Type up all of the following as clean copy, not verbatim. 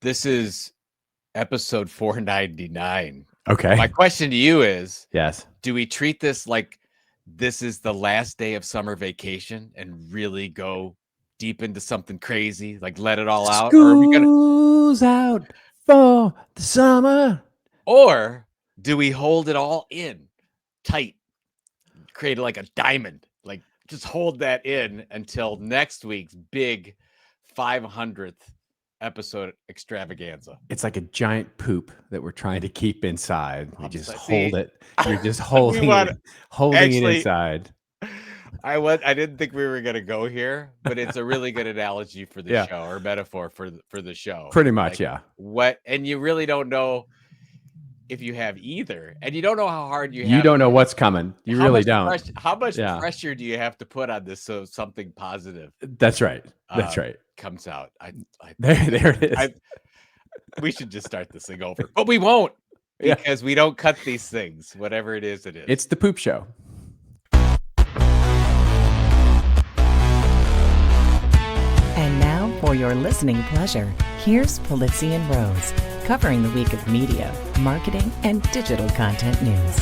This is episode 499. Okay. My question to you is, Yes. do we treat this like this is the last day of summer vacation and really go deep into something crazy, like let it all out? Or are we gonna, School's out for the summer. or do we hold it all in tight, create like a diamond, like just hold that in until next week's big 500th episode extravaganza? It's like a giant poop that we're trying to keep inside. We just hold it. You're just We holding want- it, holding actually- it inside. I didn't think we were gonna go here, but it's a really good analogy for the Yeah. show, or metaphor for the show. Pretty much, Like, yeah. And you really don't know if you have either, and you don't know how hard you have. You don't know what's coming. You really don't. How much Yeah. pressure do you have to put on this so something positive That's right. That's right. comes out? There it is. We should just start this thing over, but we won't, Yeah. because we don't cut these things. Whatever it is, it is. It's the poop show. And now, for your listening pleasure, here's Polizzi and Rose, covering the week of media, marketing, and digital content news.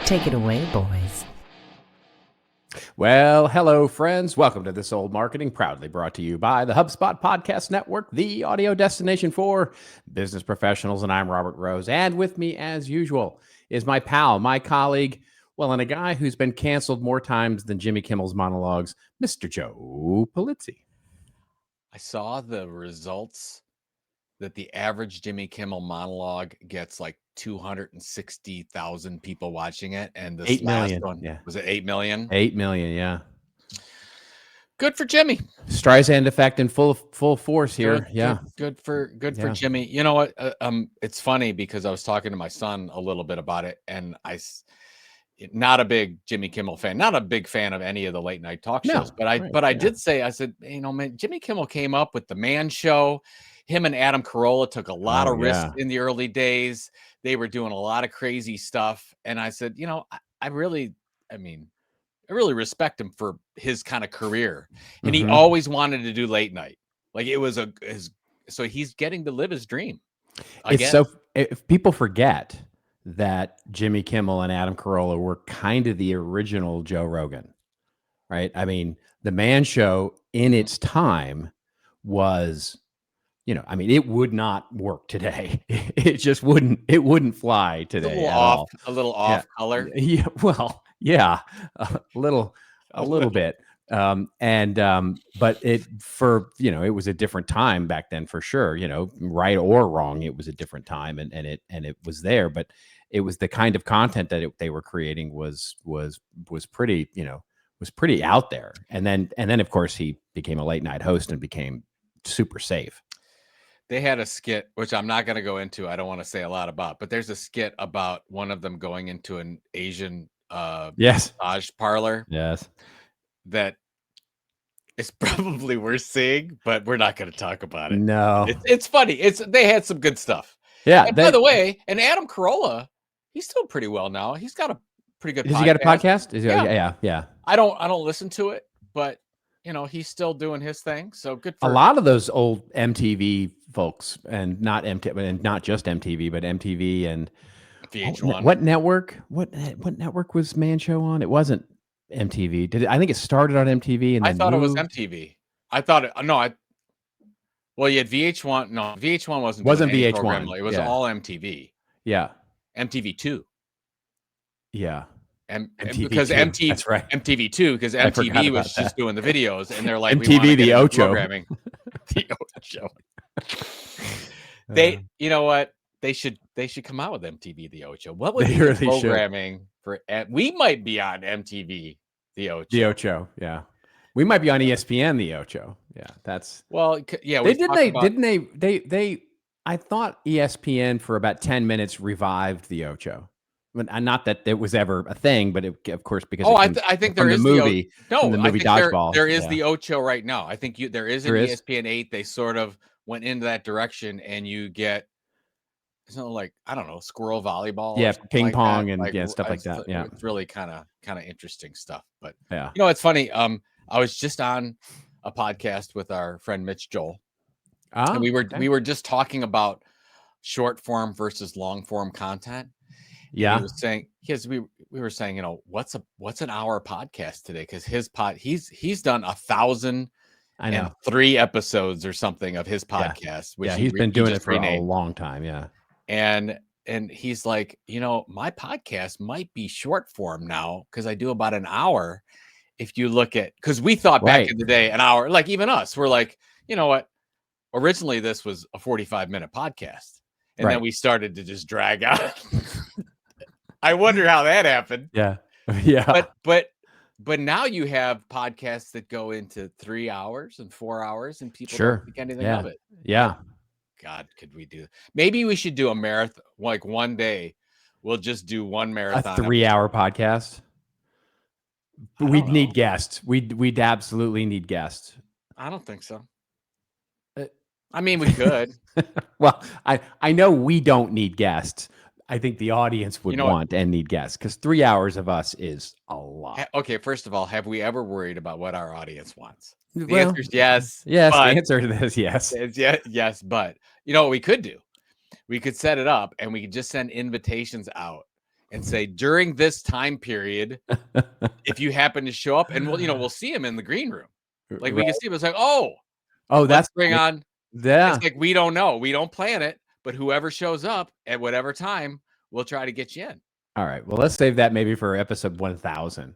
Take it away, boys. Well, hello, friends. Welcome to This Old Marketing, proudly brought to you by the HubSpot Podcast Network, the audio destination for business professionals. And I'm Robert Rose. And with me, as usual, is my pal, my colleague, well, and a guy who's been canceled more times than Jimmy Kimmel's monologues, Mr. Joe Polizzi. I saw the results that the average Jimmy Kimmel monologue gets like 260,000 people watching it, and this 8 last million. one, Yeah. was it 8 million? 8 million, yeah. Good for Jimmy. Streisand effect in full force here. Good for Yeah. Jimmy. You know what? It's funny because I was talking to my son a little bit about it, and not a big Jimmy Kimmel fan, not a big fan of any of the late night talk shows, but I did say, I said, man, Jimmy Kimmel came up with the Man Show. Him and Adam Carolla took a lot of risks in the early days. They were doing a lot of crazy stuff, and I said, I really respect him for his kind of career, and he always wanted to do late night. Like it was so he's getting to live his dream. If people forget that Jimmy Kimmel and Adam Carolla were kind of the original Joe Rogan, right? I mean, the Man Show in its time was, it would not work today. It just wouldn't. It wouldn't fly today at all. A little off color. Yeah. Well, yeah, a little bit. But it was a different time back then for sure. Right or wrong, it was a different time, and it was there. But it was the kind of content that they were creating was pretty, was pretty out there. And then of course he became a late night host and became super safe. They had a skit, which I'm not going to go into. I don't want to say a lot about, but there's a skit about one of them going into an Asian massage parlor. Yes. That is probably worth seeing, but we're not going to talk about it. No. It's funny. They had some good stuff. Yeah. And by the way, and Adam Carolla, he's doing pretty well now. He's got a pretty good podcast. Has he got a podcast? Yeah. I don't listen to it, but he's still doing his thing. So good for a lot of those old MTV folks, and not just MTV, but MTV and VH1. What network? What network was Man Show on? It wasn't MTV. I think it started on MTV, and I thought it was MTV. I thought it. No, well, you had VH1. No, VH1 wasn't VH1. It was all MTV. Yeah, MTV2. Yeah. And MTV because 2. MTV, That's right. MTV2, because MTV was just doing the videos, and they're like, MTV the Ocho programming. The Ocho. You know what? They should come out with MTV the Ocho. What would be the programming for? We might be on MTV the Ocho. The Ocho, yeah. We might be on ESPN the Ocho. Yeah, that's yeah. They I thought ESPN for about 10 minutes revived the Ocho. Not that it was ever a thing, but of course, because I think there is the movie. No, the movie Dodgeball. There is the Ocho right now. I think there is an ESPN 8. They sort of went into that direction, and you get something like, I don't know, squirrel volleyball. Yeah, ping like pong that. and stuff like that. Yeah, it's really kind of interesting stuff. But yeah, it's funny. I was just on a podcast with our friend Mitch Joel, and we were just talking about short form versus long form content. Yeah. And he was saying, we were saying, what's an hour podcast today? Because he's done 1,003 episodes or something of his podcast, which he's been doing it for renamed. a long time. Yeah. And he's like, my podcast might be short form now because I do about an hour. If you look at, because we thought back in the day, an hour, like even us, we're like, you know what? Originally, this was a 45-minute podcast. And then we started to just drag out. I wonder how that happened. Yeah. Yeah. But now you have podcasts that go into 3 hours and 4 hours and people don't think anything of it. Yeah. God, could we do? Maybe we should do a marathon. Like one day, we'll just do one marathon. A 3-hour podcast. We'd need guests. We'd absolutely need guests. I don't think so. I mean, we could. Well, I know we don't need guests. I think the audience would want and need guests because 3 hours of us is a lot. Okay, first of all, have we ever worried about what our audience wants? The answer is yes. Yes, the answer to this, yes. Yes, but what we could do? We could set it up and we could just send invitations out and say, during this time period, if you happen to show up, and we'll see him in the green room. Like we can see him. It's like, that's bring on. Yeah. It's like, we don't know. We don't plan it, but whoever shows up at whatever time, we'll try to get you in. All right. Well, let's save that maybe for episode 1000.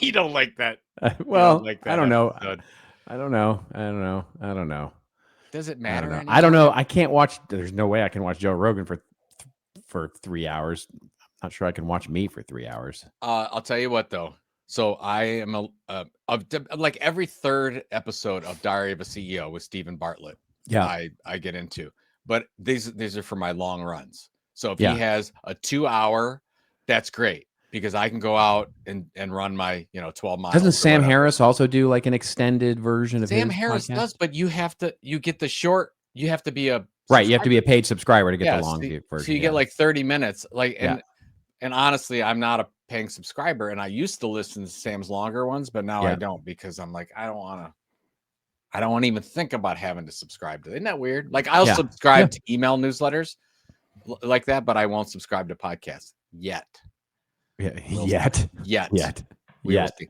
You don't like that. Well, I don't know. I don't know. Does it matter? I don't know. I can't watch. There's no way I can watch Joe Rogan for 3 hours. I'm not sure I can watch me for 3 hours. I'll tell you what, though. So I am like every third episode of Diary of a CEO with Stephen Bartlett. Yeah, I get into, but these are for my long runs. So if he has a 2-hour, that's great because I can go out and run my 12 miles. Doesn't Sam Harris also do like an extended version of Sam his Harris podcast? Does, but you get the short. You have to be a right. You have to be a paid subscriber to get the long version. So you get like 30 minutes. And honestly, I'm not a paying subscriber, and I used to listen to Sam's longer ones, but now I don't because I'm like, I don't want to even think about having to subscribe to it. Isn't that weird? Like I'll subscribe to email newsletters like that, but I won't subscribe to podcasts yet. Yet. We will see.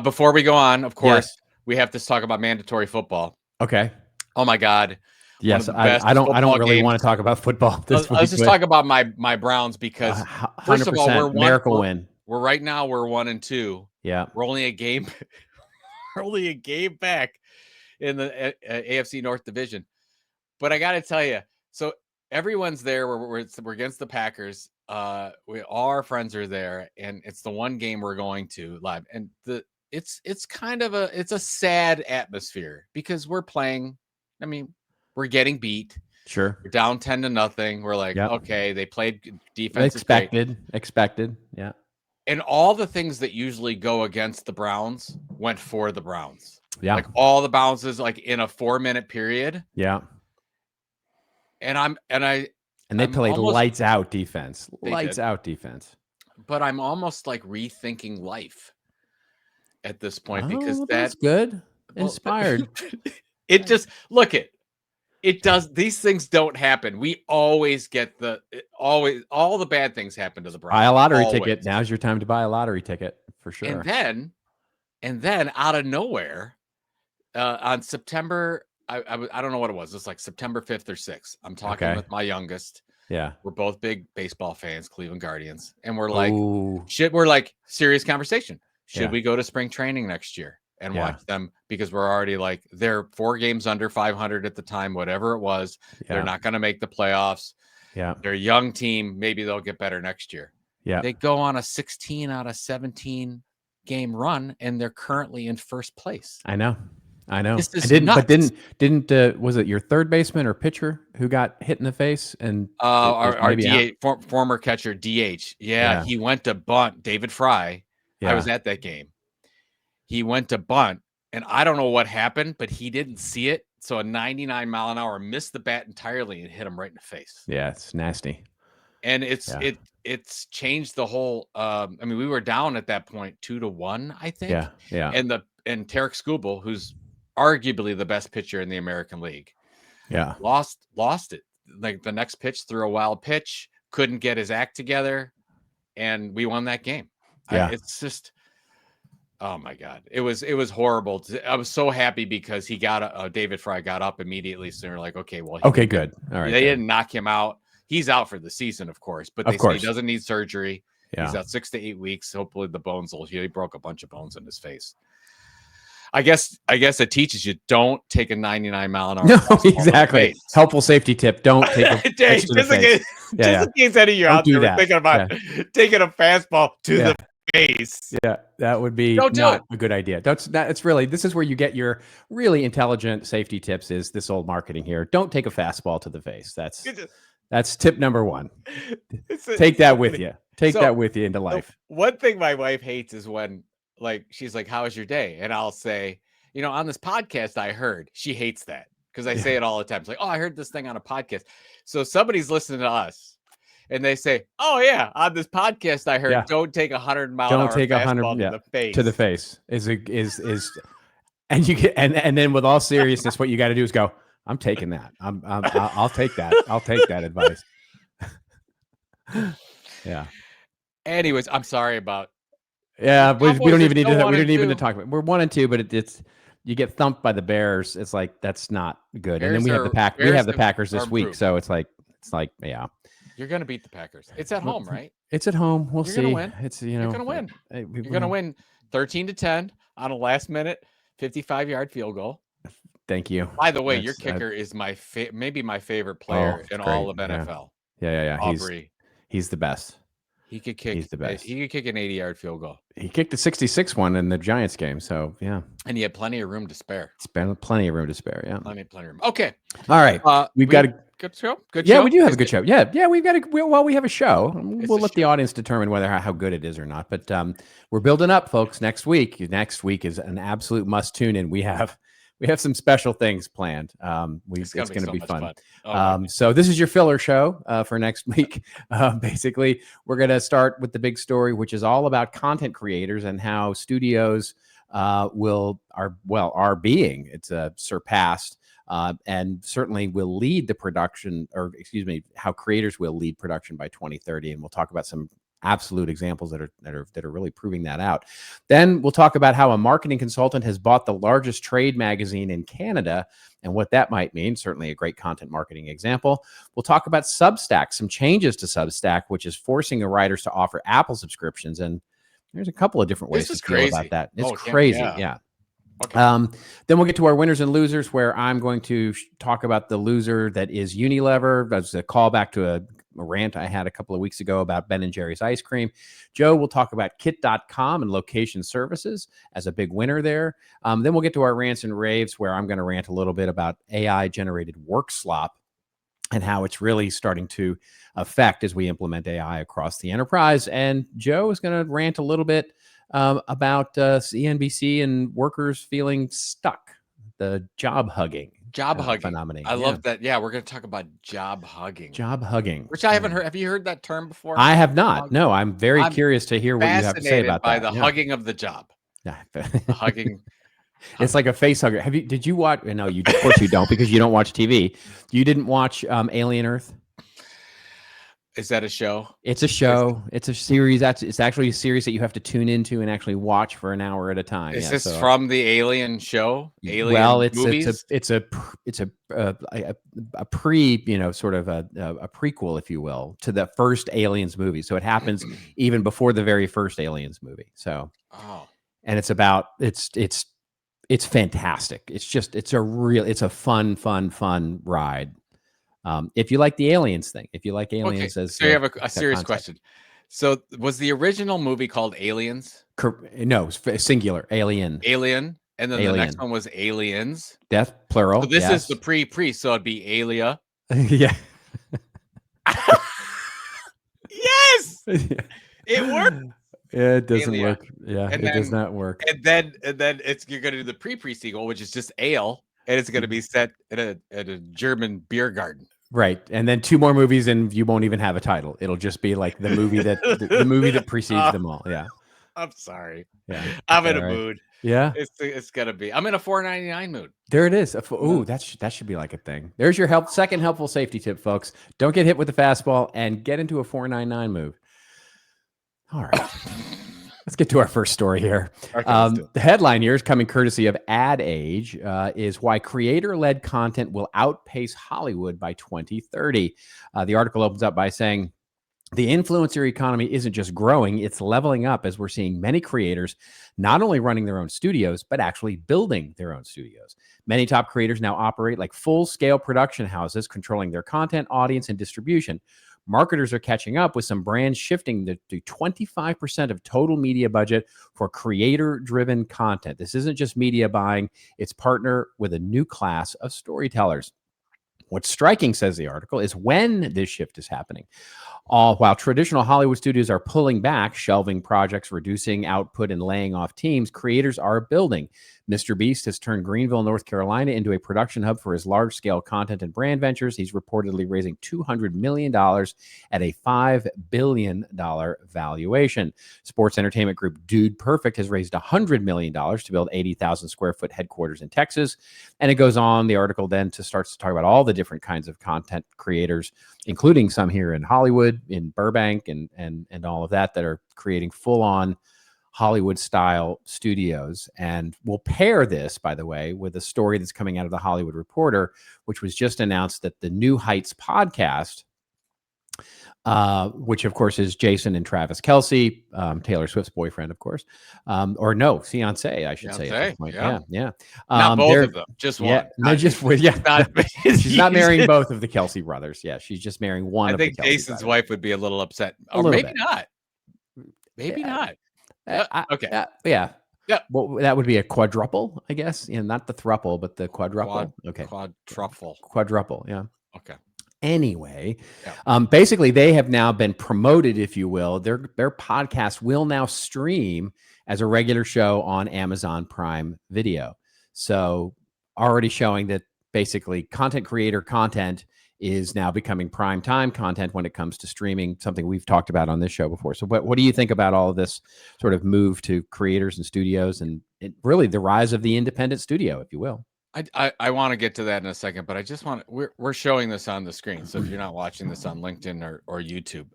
Before we go on, of course, we have to talk about mandatory football. Okay. Oh my God. Yes, I don't really want to talk about football this week. Let's just talk about my Browns because first of all, we're miracle win. We're right now we're 1-2. Yeah. We're only a game back in the AFC North division. But I got to tell you, so everyone's there. We're against the Packers. All our friends are there, and it's the one game we're going to live. And it's kind of a sad atmosphere because we're playing. I mean, we're getting beat. Sure. We're down 10-0. We're like, okay, they played defense. Expected. Yeah. And all the things that usually go against the Browns went for the Browns. Yeah. Like all the bounces, like in a 4-minute period. Yeah. And they played lights out defense. But I'm almost like rethinking life at this point because that's good. Inspired. It just it does. These things don't happen. We always get all the bad things happen to the Browns. Buy a lottery ticket. Now's your time to buy a lottery ticket for sure. And then out of nowhere, on September, I don't know what it was. It's like September 5th or 6th. I'm talking with my youngest. Yeah. We're both big baseball fans, Cleveland Guardians. And we're like, we're like serious conversation. Should we go to spring training next year and watch them? Because we're already like, they're 4 games under 500 at the time, whatever it was. Yeah. They're not going to make the playoffs. Yeah. They're a young team. Maybe they'll get better next year. Yeah. They go on a 16 out of 17 game run and they're currently in first place. I know. This is nuts. But didn't was it your third baseman or pitcher who got hit in the face? And our DH, former catcher DH. Yeah, he went to bunt. David Fry. Yeah. I was at that game. He went to bunt, and I don't know what happened, but he didn't see it. So a 99 mile an hour missed the bat entirely and hit him right in the face. Yeah, it's nasty. And it's changed the whole. I mean, we were down at that point 2-1, I think. Yeah. And Tarek Skubal, who's arguably the best pitcher in the American League. Yeah. Lost it. Like the next pitch, threw a wild pitch, couldn't get his act together, and we won that game. Yeah. It's just, oh my God. It was horrible. I was so happy because he got David Fry got up immediately. So they're like, okay, well, okay, good. All right. They didn't knock him out. He's out for the season, of course, but they say he doesn't need surgery. Yeah. He's out 6 to 8 weeks. Hopefully the bones will heal. He broke a bunch of bones in his face. I guess it teaches you don't take a 99 mile an hour. No, exactly. Helpful safety tip. Don't take a just in case any of you out there thinking about taking a fastball to the face. Yeah, that would be not a good idea. This is where you get your really intelligent safety tips, is this old marketing here. Don't take a fastball to the face. That's tip number 1. Take that with you. Take that with you into life. One thing my wife hates is when, like, she's like, how was your day? And I'll say, on this podcast, I heard. She hates that because I say it all the time. It's like, oh, I heard this thing on a podcast. So somebody's listening to us and they say, oh yeah, on this podcast, I heard, don't take 100 mile an hour fastball to the face. To the face is and you get, and then with all seriousness, what you got to do is go, I'm taking that. I'll take that. I'll take that advice. Yeah. Anyways, I'm sorry about. Yeah, we don't even need to. We don't even need to talk about. We're 1 and 2, but it's you get thumped by the Bears. It's like that's not good. And then we have the Packers. We have the Packers this week, so it's like yeah. You're gonna beat the Packers. It's at home, right? It's at home. We'll see. Gonna win. It's you're gonna win. You're gonna win 13-10 on a last minute 55-yard field goal. Thank you. By the way, your kicker is maybe my favorite player in all of NFL. Yeah. Aubrey. He's the best. He could kick. He's the best. He could kick an 80-yard field goal. He kicked a 66 one in the Giants game. So yeah, and he had plenty of room to spare. Plenty of room to spare. Yeah, plenty of room. Okay, all right. We've got a good show. Good show. Yeah, we do have a good show. Yeah. We've got we have a show. We'll let the audience determine how good it is or not. But we're building up, folks. Next week is an absolute must tune in. We have some special things planned. It's going to be fun. So this is your filler show for next week. Basically, we're going to start with the big story, which is all about content creators and how studios are being surpassed and certainly will lead the production, how creators will lead production by 2030. And we'll talk about some absolute examples that are really proving that out. Then we'll talk about how a marketing consultant has bought the largest trade magazine in Canada and what that might mean. Certainly a great content marketing example. We'll talk about Substack, some changes to Substack, which is forcing the writers to offer Apple subscriptions. And there's a couple of different ways to feel about that. It's crazy. Yeah. Okay. Then we'll get to our winners and losers, where I'm going to talk about the loser that is Unilever. That's a callback to a rant I had a couple of weeks ago about Ben & Jerry's ice cream. Joe will talk about kit.com and location services as a big winner there. Then we'll get to our rants and raves, where I'm going to rant a little bit about AI generated workslop and how it's really starting to affect as we implement AI across the enterprise. And Joe is going to rant a little bit about CNBC and workers feeling stuck, the job hugging phenomenon. I love that. Yeah, we're going to talk about job hugging, which I haven't heard. Have you heard that term before? I have not. No, I'm very curious to hear what you have to say about that. By the hugging of the job. Yeah. Hugging. It's like a face hugger. Did you watch? No, of course you don't, because you don't watch TV. You didn't watch Alien Earth? Is that a show? It's a show. It's a series. It's actually a series that you have to tune into and actually watch for an hour at a time. Is this from the Alien show? Alien movies? It's a pre, sort of a prequel, if you will, to the first Aliens movie. So it happens even before the very first Aliens movie. So, and it's about it's fantastic. It's a fun ride. If you like the aliens thing, if you like aliens, so you have a serious question. So was the original movie called Aliens? No, singular, Alien. And then the next one was Aliens. Death, plural. So this is the pre, so it'd be Alia. Yeah. Yes! It worked. Yeah, it doesn't work. Yeah, it does not work. And then you're gonna do the pre sequel, which is just Ale, and it's gonna be set at a German beer garden. Right, and then 2 more movies, and you won't even have a title. It'll just be like the movie that precedes them all. Yeah, I'm sorry. Yeah, I'm in a mood. Yeah. It's gonna be. I'm in a $4.99 mood. There it is. Ooh, that should be like a thing. There's your second helpful safety tip, folks. Don't get hit with the fastball and get into a 4.99 move. All right. Let's get to our first story here. Okay, the headline here is coming courtesy of Ad Age, is why creator-led content will outpace Hollywood by 2030. The article opens up by saying, the influencer economy isn't just growing, it's leveling up as we're seeing many creators not only running their own studios, but actually building their own studios. Many top creators now operate like full-scale production houses, controlling their content, audience, and distribution. Marketers are catching up, with some brands shifting to 25% of total media budget for creator-driven content. This isn't just media buying, it's partner with a new class of storytellers. What's striking, says the article, is when this shift is happening. All while traditional Hollywood studios are pulling back, shelving projects, reducing output, and laying off teams, creators are building. Mr. Beast has turned Greenville, North Carolina into a production hub for his large-scale content and brand ventures. He's reportedly raising $200 million at a $5 billion valuation. Sports entertainment group Dude Perfect has raised $100 million to build 80,000 square foot headquarters in Texas. And it goes on, the article then starts to talk about all the different kinds of content creators, including some here in Hollywood, in Burbank, and all of that are creating full-on Hollywood-style studios. And we'll pair this, by the way, with a story that's coming out of the Hollywood Reporter, which was just announced that the New Heights podcast, which of course is Jason and Travis Kelce, Taylor Swift's boyfriend, of course, or no, fiance, I should say at this point. Yeah. Not both of them, just one. Yeah, no, just with she's not marrying both of the Kelce brothers. Yeah, she's just marrying one. I think Jason's wife would be a little upset, or maybe not. Maybe not. Okay. Yeah. Well, that would be a quadruple, I guess. Not the thruple, but the quadruple. Quadruple. Yeah. Okay. Anyway, basically, they have now been promoted, if you will. Their podcast will now stream as a regular show on Amazon Prime Video. So already showing that basically content creator content is now becoming prime time content when it comes to streaming, something we've talked about on this show before. So what do you think about all of this sort of move to creators and studios, and really the rise of the independent studio, if you will? I want to get to that in a second, but I just want to, we're showing this on the screen. So if you're not watching this on LinkedIn or YouTube,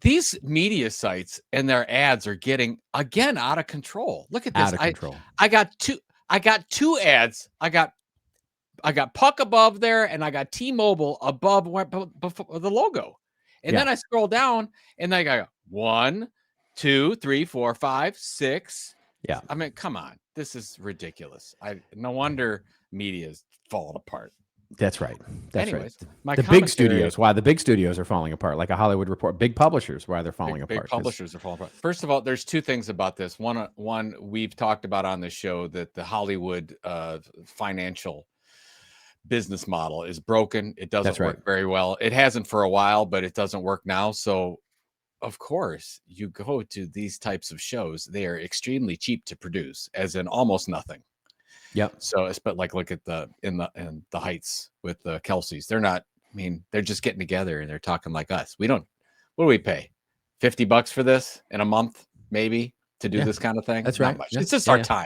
these media sites and their ads are getting, again, out of control. Look at this. Out of control. I got two ads. I got Puck above there, and I got T-Mobile above before the logo. And then I scroll down, and I got 1, 2, 3, 4, 5, 6. Yeah. I mean, come on. This is ridiculous. No wonder media is falling apart. That's right. Anyways, right. The big studios, why the big studios are falling apart, like a Hollywood Report, big publishers, why they're falling apart. Big publishers are falling apart. First of all, there's two things about this. One, we've talked about on the show that the Hollywood financial business model is broken. It doesn't work very well. It hasn't for a while, but it doesn't work now. So of course you go to these types of shows. They are extremely cheap to produce, as in almost nothing. Yep. So it's, but like, look at the Heights with the Kelces. They're not, I mean, they're just getting together and they're talking like us. We don't, what do we pay? $50 for this in a month, maybe, to do this kind of thing? That's right. It's just our time.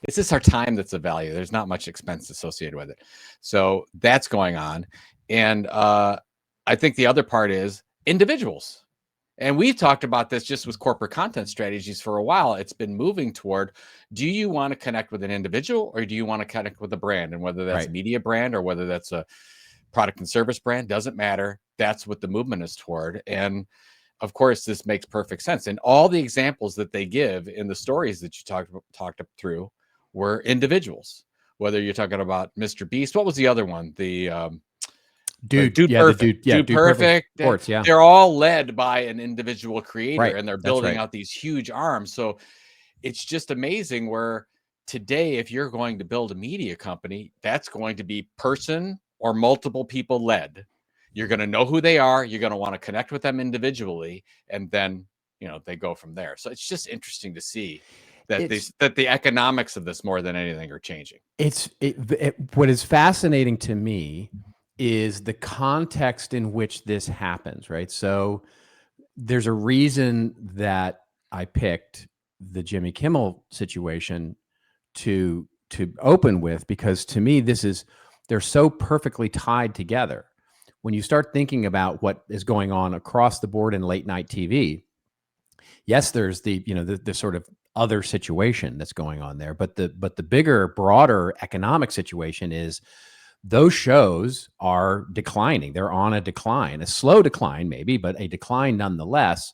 It's just our time that's a value. There's not much expense associated with it. So that's going on. And I think the other part is individuals. And we've talked about this just with corporate content strategies for a while. It's been moving toward, do you want to connect with an individual, or do you want to connect with a brand? And whether that's a media brand or whether that's a product and service brand, doesn't matter. That's what the movement is toward. And of course, this makes perfect sense. And all the examples that they give in the stories that you talked through were individuals. Whether you're talking about Mr. Beast, what was the other one? The Dude Perfect. Dude Perfect. Sports, they're all led by an individual creator, and they're building out these huge arms. So it's just amazing where today, if you're going to build a media company, that's going to be person or multiple people led. You're going to know who they are. You're going to want to connect with them individually, and then, they go from there. So it's just interesting to see that the economics of this, more than anything, are changing. What is fascinating to me is the context in which this happens, right? So there's a reason that I picked the Jimmy Kimmel situation to open with, because to me, they're so perfectly tied together. When you start thinking about what is going on across the board in late night TV, yes, there's the sort of other situation that's going on there, but the bigger, broader economic situation is those shows are declining. They're on a decline, a slow decline maybe, but a decline nonetheless,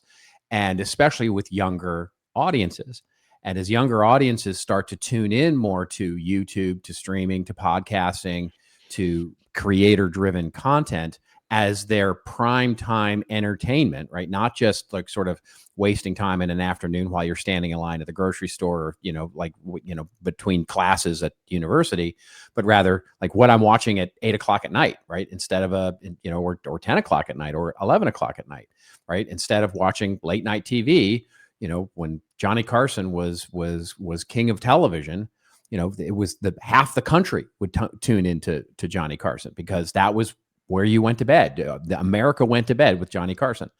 and especially with younger audiences. And as younger audiences start to tune in more to YouTube, to streaming, to podcasting, to creator-driven content as their prime time entertainment, right? Not just like sort of wasting time in an afternoon while you're standing in line at the grocery store, or, between classes at university, but rather like what I'm watching at 8 o'clock at night, right? Instead of or 10 o'clock at night or 11 o'clock at night, right? Instead of watching late night TV, when Johnny Carson was king of television, it was half the country would tune into Johnny Carson, because that was where you went to bed. America went to bed with Johnny Carson.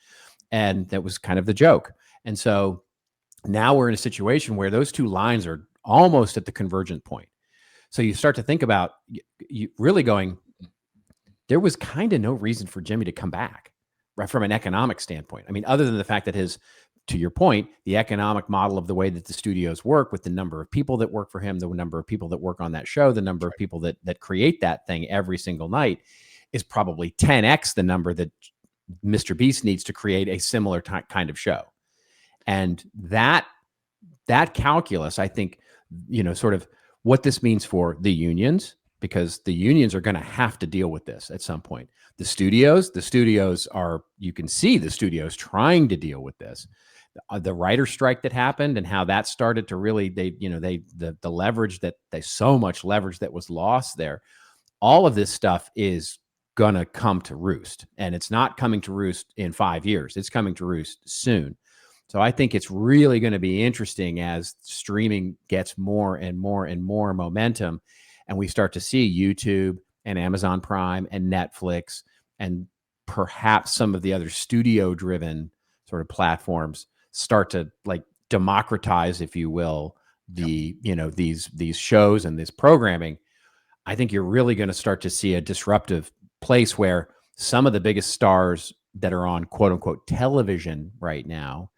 And that was kind of the joke. And so now we're in a situation where those two lines are almost at the convergent point. So you start to think about you really going, there was kind of no reason for Jimmy to come back, right, from an economic standpoint. I mean, other than the fact that to your point, the economic model of the way that the studios work, with the number of people that work for him, the number of people that work on that show, the number of people that create that thing every single night, is probably 10x the number that Mr. Beast needs to create a similar kind of show. And that calculus, I think, sort of what this means for the unions, because the unions are going to have to deal with this at some point. The studios are, you can see the studios trying to deal with this. The writer strike that happened and how that started to really, the leverage so much leverage that was lost there. All of this stuff is gonna come to roost, and it's not coming to roost in 5 years. It's coming to roost soon. So I think it's really going to be interesting as streaming gets more and more and more momentum, and we start to see YouTube and Amazon Prime and Netflix and perhaps some of the other studio-driven sort of platforms start to like democratize, if you will, these shows and this programming. I think you're really going to start to see a disruptive place where some of the biggest stars that are on quote unquote television right now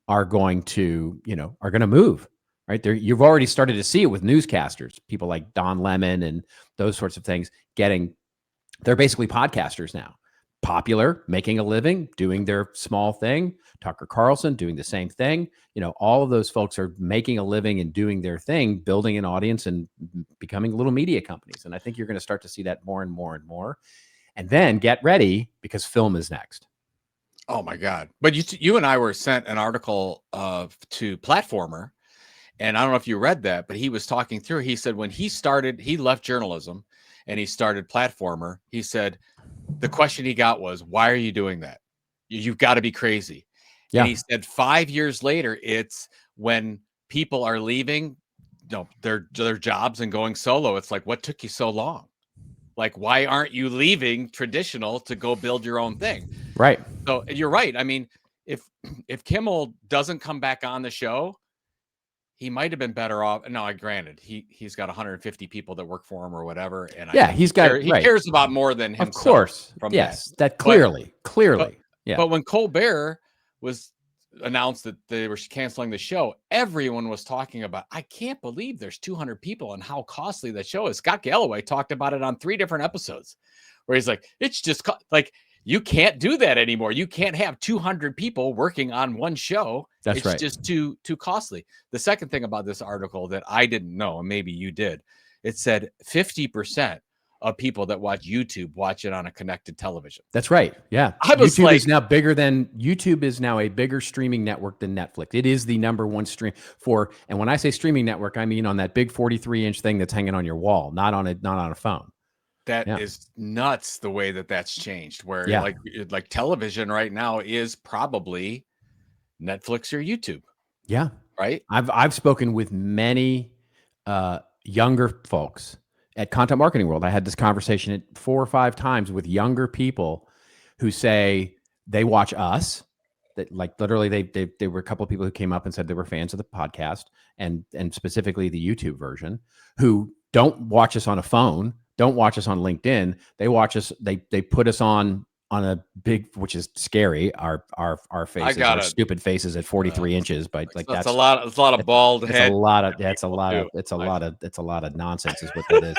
are going to move, right? You've already started to see it with newscasters, people like Don Lemon and those sorts of things they're basically podcasters now, popular, making a living, doing their small thing. Tucker Carlson doing the same thing. All of those folks are making a living and doing their thing, building an audience and becoming little media companies. And I think you're going to start to see that more and more and more. And then get ready, because film is next. Oh my God. But you and I were sent an article to Platformer, and I don't know if you read that, but he was talking through, he said when he left journalism and he started Platformer, he said the question he got was, why are you doing that? You've got to be crazy. Yeah. And he said 5 years later, it's when people are leaving their jobs and going solo. It's like, what took you so long? Like, why aren't you leaving traditional to go build your own thing? Right. So you're right. I mean, if Kimmel doesn't come back on the show, he might have been better off. No, granted, he's got 150 people that work for him or whatever. And he cares about more than himself. Of course. Yes. That clearly. Yeah. But when Colbert was announced that they were canceling the show, everyone was talking about, I can't believe there's 200 people and how costly that show is. Scott Galloway talked about it on 3 different episodes where he's like, it's just like, you can't do that anymore. You can't have 200 people working on one show. That's right. It's just too costly. The second thing about this article that I didn't know, and maybe you did, it said 50% of people that watch YouTube watch it on a connected television. That's right. Yeah. YouTube is now a bigger streaming network than Netflix. It is the number one stream and when I say streaming network, I mean on that big 43-inch thing that's hanging on your wall, not on a phone. That is nuts, the way that's changed, where like television right now is probably Netflix or YouTube. Yeah. Right. I've spoken with many younger folks at Content Marketing World. I had this conversation 4 or 5 times with younger people who say they watch us. that like literally they were a couple of people who came up and said they were fans of the podcast and specifically the YouTube version, who don't watch us on a phone, don't watch us on LinkedIn. They watch us. They put us on a big, which is scary. Our faces, our stupid faces at 43 inches, but like that's a lot. It's a lot of bald head. It's a lot of nonsense, is what that is.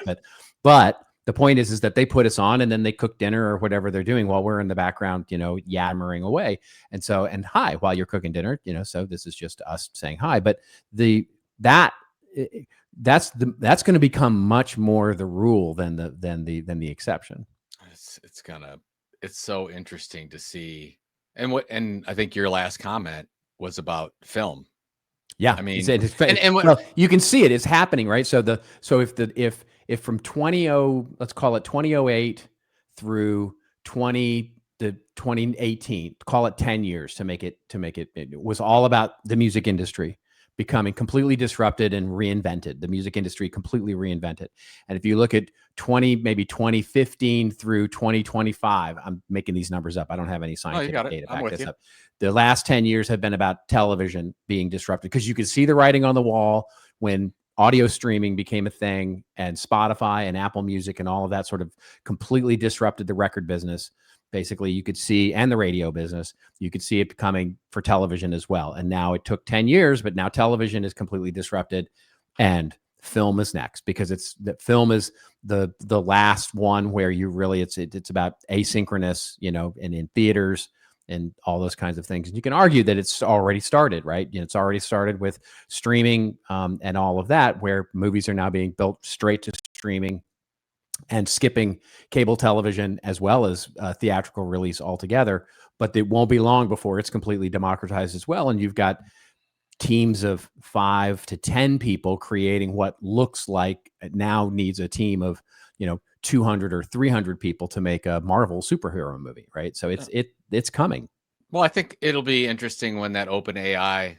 But the point is that they put us on and then they cook dinner or whatever they're doing while we're in the background, yammering away. And so, and hi, while you're cooking dinner, so this is just us saying hi. But that's going to become much more the rule than the exception. It's so interesting to see. And I think your last comment was about film. Yeah. I mean, well, you can see it is happening, right? So if from 2008 through 2018, call it 10 years to make it, it was all about the music industry becoming completely disrupted and reinvented. The music industry completely reinvented. And if you look at 2015 through 2025, I'm making these numbers up. I don't have any scientific data to back this up. The last 10 years have been about television being disrupted, because you could see the writing on the wall when audio streaming became a thing and Spotify and Apple Music and all of that sort of completely disrupted the record business. Basically, you could see, and the radio business, you could see it coming for television as well. And now it took 10 years, but now television is completely disrupted and film is next, because film is the last one where you really, it's about asynchronous, and in theaters and all those kinds of things. And you can argue that it's already started, right? It's already started with streaming and all of that, where movies are now being built straight to streaming and skipping cable television as well as theatrical release altogether. But it won't be long before it's completely democratized as well. And you've got teams of 5 to 10 people creating what looks like it now needs a team of, 200 or 300 people to make a Marvel superhero movie, right? So it's coming. Well, I think it'll be interesting when that OpenAI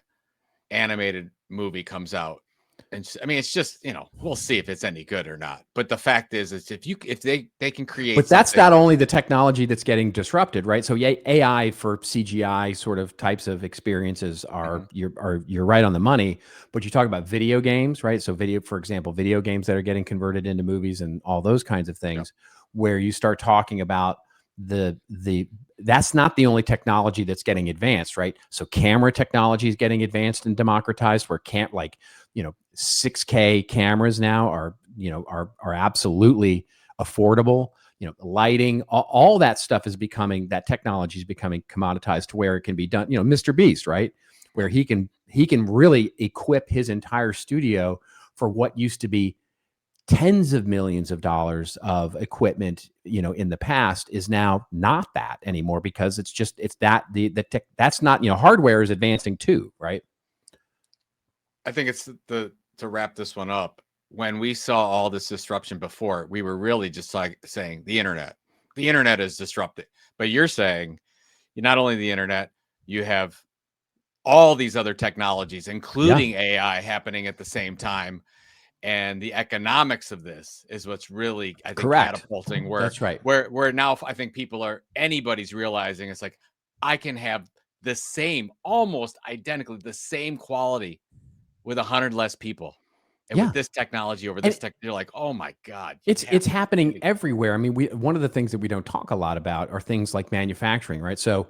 animated movie comes out. And I mean, it's just, we'll see if it's any good or not. But the fact is if they can create, but that's not only the technology that's getting disrupted, right? So AI for CGI sort of types of experiences are you're right on the money. But you talk about video games, right? So for example, video games that are getting converted into movies and all those kinds of things, where you start talking about that's not the only technology that's getting advanced, right? So camera technology is getting advanced and democratized, where 6K cameras now are absolutely affordable. Lighting, all that stuff that technology is becoming commoditized to where it can be done. Mr. Beast, right? Where he can really equip his entire studio for what used to be tens of millions of dollars of equipment, in the past, is now not that anymore, because that's not, hardware is advancing too, right? I think it's to wrap this one up. When we saw all this disruption before, we were really just like saying the internet is disrupted. But you're saying not only the internet, you have all these other technologies, including AI, happening at the same time. And the economics of this is what's really, I think, catapulting. That's right. Where now I think anybody's realizing it's like, I can have the same, almost identically the same quality with 100 less people. And with this technology over this tech, you're like, oh my God. It's happening everywhere. I mean, one of the things that we don't talk a lot about are things like manufacturing, right? So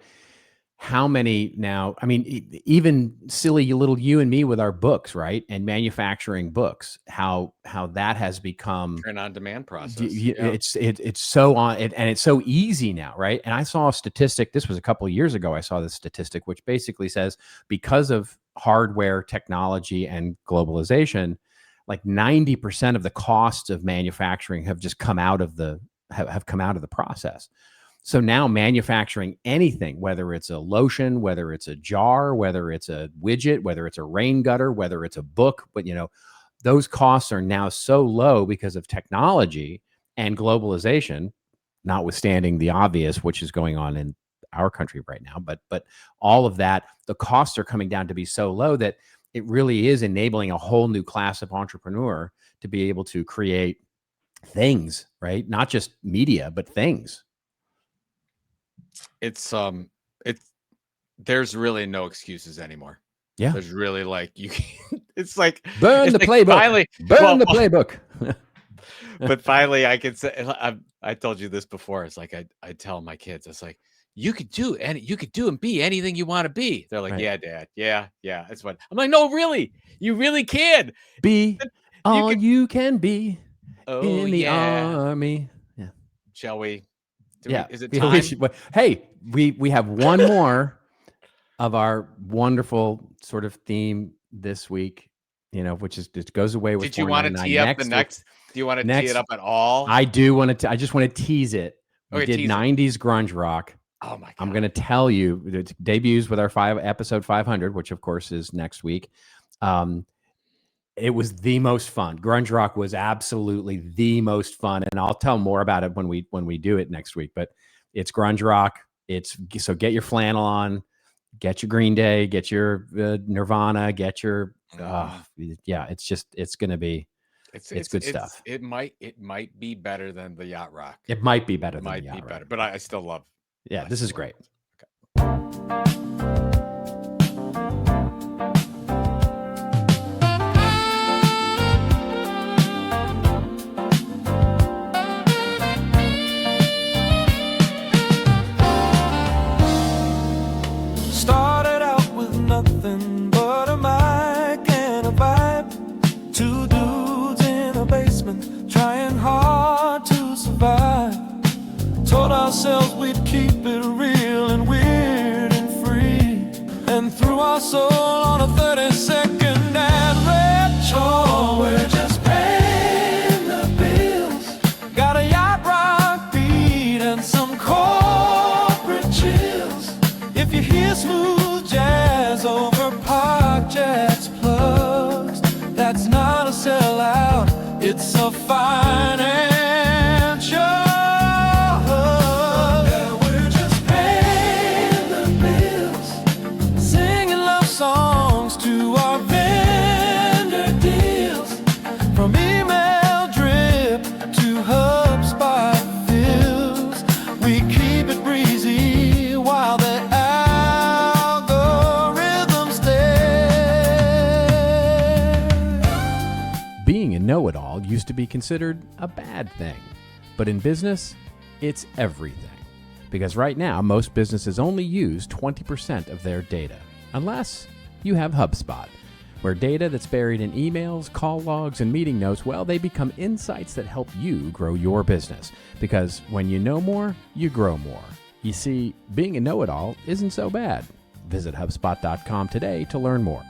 how many now, I mean, even silly little you and me with our books, right? And manufacturing books, how that has become an on-demand process. It's so on, and it's so easy now, right? And I saw a statistic, this was a couple of years ago, I saw this statistic, which basically says, because of hardware technology and globalization, like 90% of the costs of manufacturing have just come out of the process. So now manufacturing anything, whether it's a lotion, whether it's a jar, whether it's a widget, whether it's a rain gutter, whether it's a book, but those costs are now so low because of technology and globalization, notwithstanding the obvious, which is going on in our country right now. But all of that, the costs are coming down to be so low that it really is enabling a whole new class of entrepreneur to be able to create things, right? Not just media, but things. It's there's really no excuses anymore. Yeah. There's really like you can, it's like burn the playbook. Finally, burn the playbook. But finally I can say I told you this before. It's like I tell my kids, it's like you could do and be anything you want to be. They're like, yeah, Dad. Yeah. That's what I'm like, no, really, you really can be all you can be in the yeah. army. Yeah. Shall we? Is it Yeah. time? Hey, we have one more of our wonderful sort of theme this week, which is it goes away with. Did you want to tee up the next? Do you want to tee it up at all? I do want to. I just want to tease it. We did 90s grunge rock. Oh my God. I'm going to tell you, it debuts with our episode 500, which of course is next week. It was the most fun. Grunge rock was absolutely the most fun, and I'll tell more about it when we do it next week. But it's grunge rock. So get your flannel on, get your Green Day, get your Nirvana, get your it's going to be it's good stuff. It might be better than the yacht rock. It might be better. But I still love. Yeah, this is great. Okay. Started out with nothing but a mic and a vibe. Two dudes in a basement trying hard to survive. Told ourselves we'd keep it real and weird and free, and threw our soul on a 30-second ad retro. We're just paying the bills. Got a yacht rock beat and some corporate chills. If you hear smooth jazz over park jets plugs, that's not a sellout, it's a financial. Know-it-all used to be considered a bad thing, but in business, it's everything. Because right now, most businesses only use 20% of their data, unless you have HubSpot, where data that's buried in emails, call logs, and meeting notes, well, they become insights that help you grow your business. Because when you know more, you grow more. You see, being a know-it-all isn't so bad. Visit HubSpot.com today to learn more.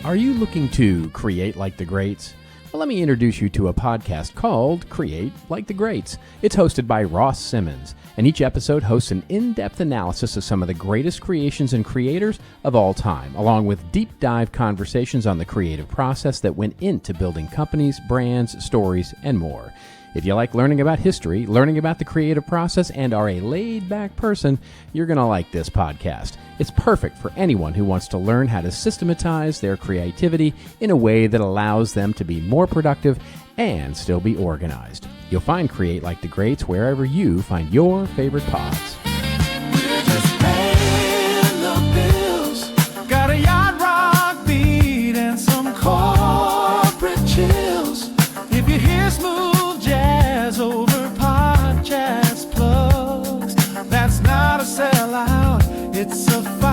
Are you looking to create like the greats? Well, let me introduce you to a podcast called Create Like the Greats. It's hosted by Ross Simmons, and each episode hosts an in-depth analysis of some of the greatest creations and creators of all time, along with deep dive conversations on the creative process that went into building companies, brands, stories, and more. If you like learning about history, learning about the creative process, and are a laid-back person, you're going to like this podcast. It's perfect for anyone who wants to learn how to systematize their creativity in a way that allows them to be more productive and still be organized. You'll find Create Like the Greats wherever you find your favorite pods. We're just paying the bills. Got a yacht rock beat and some corporate chills. If you hear smooth jazz over podcast plugs, that's not a sellout, it's a financial.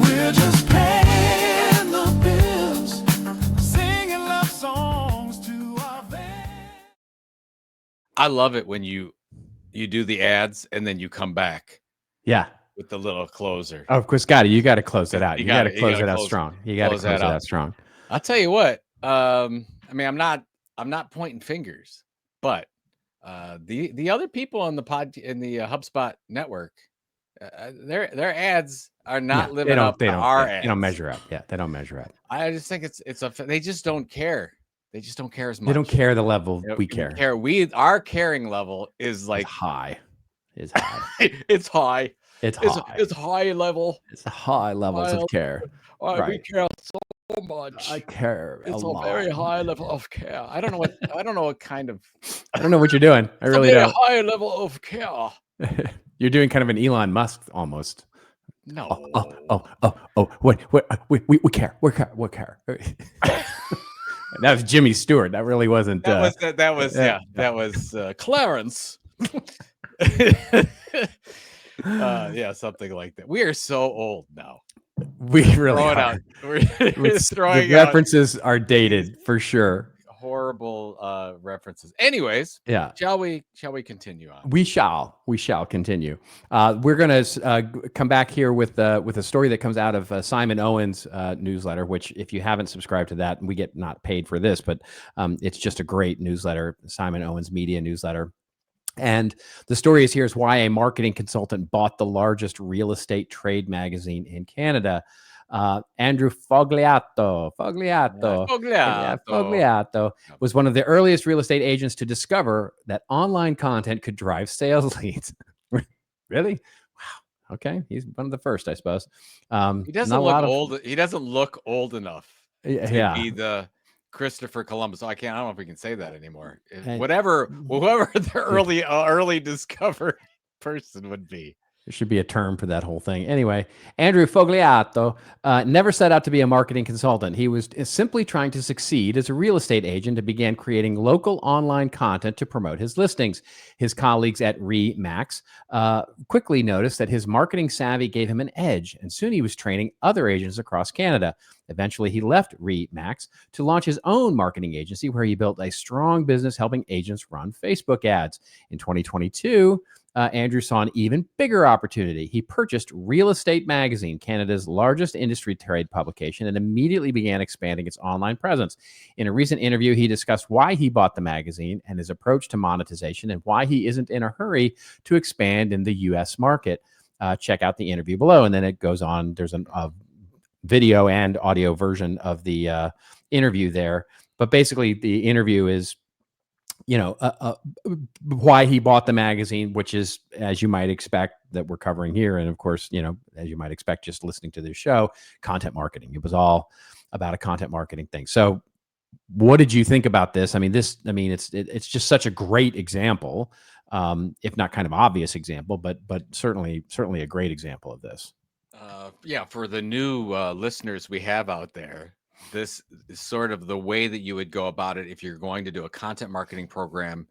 We're just paying the bills, singing love songs to our fans. I love it when you do the ads and then you come back. Yeah. With the little closer. Oh, of course, you got to close it out. You got to close it out strong. You got to close it out strong. I'll tell you what. I mean, I'm not pointing fingers, but the other people on the HubSpot network, their ads are not living up to our ads. They don't measure up. Yeah, they don't measure up. I just think they just don't care. They just don't care as much. They don't care the level we care. Our caring level is like high. It's high. It's high. It's high level. It's high levels of care. Right. We care so much. I care It's a a lot. very high level of care. I don't know what kind of. I don't know what you're doing. I really don't. don't. High level of care. You're doing kind of an Elon Musk almost. No. What? We care. We care. That was Jimmy Stewart. That really wasn't. That was Clarence. Something like that. We are so old now. We really are. The references are dated for sure. Horrible references. Anyways, yeah. Shall we continue on? We shall continue. We're going to come back here with a story that comes out of Simon Owen's newsletter, which if you haven't subscribed to that, we get not paid for this, but it's just a great newsletter, Simon Owen's media newsletter. And the story is here's why a marketing consultant bought the largest real estate trade magazine in Canada. Andrew Fogliato was one of the earliest real estate agents to discover that online content could drive sales leads. Really? Wow. Okay. He's one of the first, I suppose. He doesn't look old. He doesn't look old enough to be the Christopher Columbus. I don't know if we can say that anymore. Whoever the early discovered person would be. There should be a term for that whole thing. Anyway, Andrew Fogliato never set out to be a marketing consultant. He was simply trying to succeed as a real estate agent and began creating local online content to promote his listings. His colleagues at RE/MAX quickly noticed that his marketing savvy gave him an edge, and soon he was training other agents across Canada. Eventually, he left RE/MAX to launch his own marketing agency, where he built a strong business helping agents run Facebook ads. In 2022, Andrew saw an even bigger opportunity. He purchased Real Estate Magazine, Canada's largest industry trade publication, and immediately began expanding its online presence. In a recent interview, he discussed why he bought the magazine and his approach to monetization and why he isn't in a hurry to expand in the U.S. market. Check out the interview below. And then it goes on. There's a video and audio version of the interview there. But basically, the interview is why he bought the magazine, which is, as you might expect, that we're covering here. And of course, as you might expect, just listening to this show, content marketing. It was all about a content marketing thing. So what did you think about this? It's just such a great example, if not kind of obvious example, but certainly a great example of this. For the new listeners we have out there, this is sort of the way that you would go about it if you're going to do a content marketing program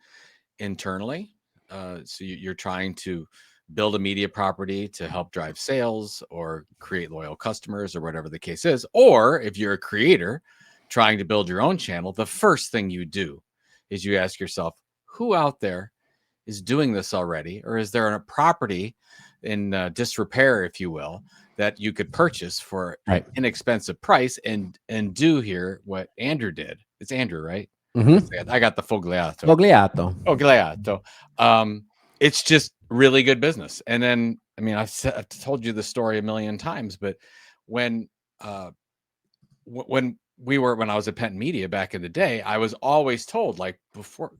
internally. So you're trying to build a media property to help drive sales or create loyal customers or whatever the case is. Or if you're a creator trying to build your own channel, the first thing you do is you ask yourself, who out there is doing this already? Or is there a property in disrepair, if you will, that you could purchase for an inexpensive price and do here what Andrew did? It's Andrew, right? Mm-hmm. I got the Fogliato. It's just really good business. And then, I've told you the story a million times, but when I was at Penn Media back in the day, I was always told, like, before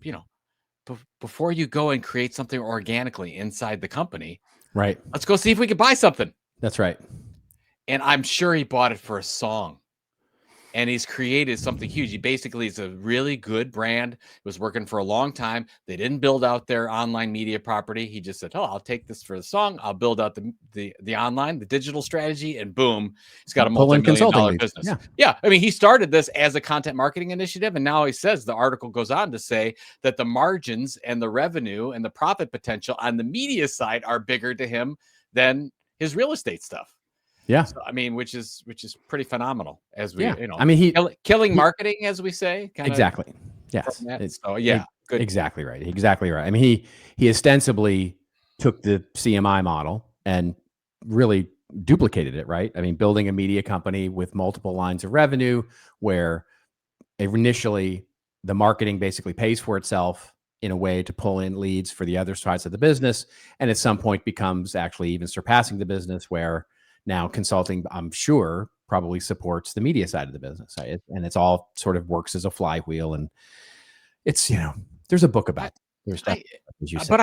you go and create something organically inside the company, right? Let's go see if we can buy something. That's right. And I'm sure he bought it for a song. And he's created something huge. He basically is a really good brand. It was working for a long time. They didn't build out their online media property. He just said, I'll take this for the song. I'll build out the online, the digital strategy, and boom, he's got a multi-million-dollar business. Yeah. He started this as a content marketing initiative. And now he says, the article goes on to say that the margins and the revenue and the profit potential on the media side are bigger to him than his real estate stuff. Yeah. So, which is pretty phenomenal, as we, killing marketing, as we say. Exactly. Yes. Good. Exactly right. Exactly right. He ostensibly took the CMI model and really duplicated it, right? Building a media company with multiple lines of revenue where initially the marketing basically pays for itself in a way to pull in leads for the other sides of the business. And at some point becomes actually even surpassing the business, where now consulting, I'm sure, probably supports the media side of the business. And it's all sort of works as a flywheel. And it's, there's a book about it. There's definitely, as you said. But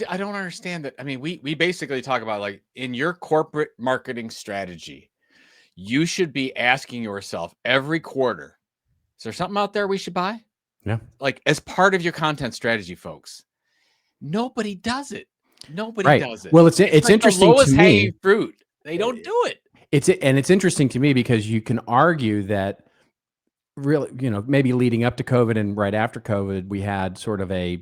I don't understand that. I mean, we basically talk about, like, in your corporate marketing strategy, you should be asking yourself every quarter, is there something out there we should buy? Yeah. Like, as part of your content strategy, folks. Nobody does it. Nobody does it. Well, it's like interesting the lowest to me. hanging fruit. They don't do it. It's interesting to me because you can argue that really, maybe leading up to COVID and right after COVID, we had sort of a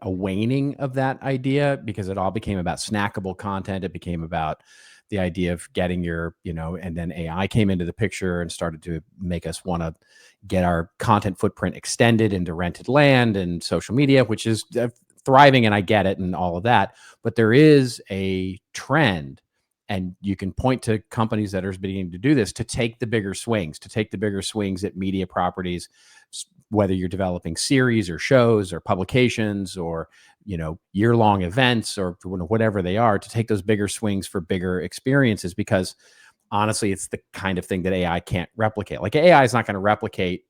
waning of that idea because it all became about snackable content. It became about the idea of getting your, and then AI came into the picture and started to make us want to get our content footprint extended into rented land and social media, which is thriving, and I get it and all of that. But there is a trend, and you can point to companies that are beginning to do this, to take the bigger swings, at media properties, whether you're developing series or shows or publications or, year-long events or whatever they are, to take those bigger swings for bigger experiences, because honestly, it's the kind of thing that AI can't replicate. Like, AI is not going to replicate,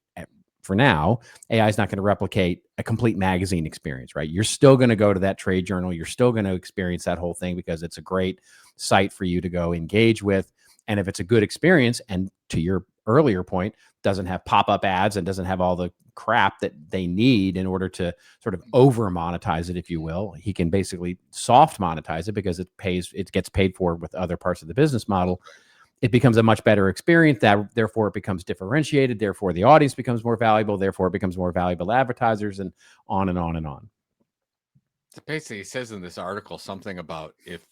for now, AI is not going to replicate a complete magazine experience, right? You're still going to go to that trade journal. You're still going to experience that whole thing because it's a great site for you to go engage with. And if it's a good experience, and to your earlier point, doesn't have pop-up ads and doesn't have all the crap that they need in order to sort of over monetize it, if you will, he can basically soft monetize it because it gets paid for with other parts of the business model. It becomes a much better experience. Therefore, it becomes differentiated. Therefore, the audience becomes more valuable. Therefore, it becomes more valuable to advertisers, and on and on and on. So basically, it says in this article something about if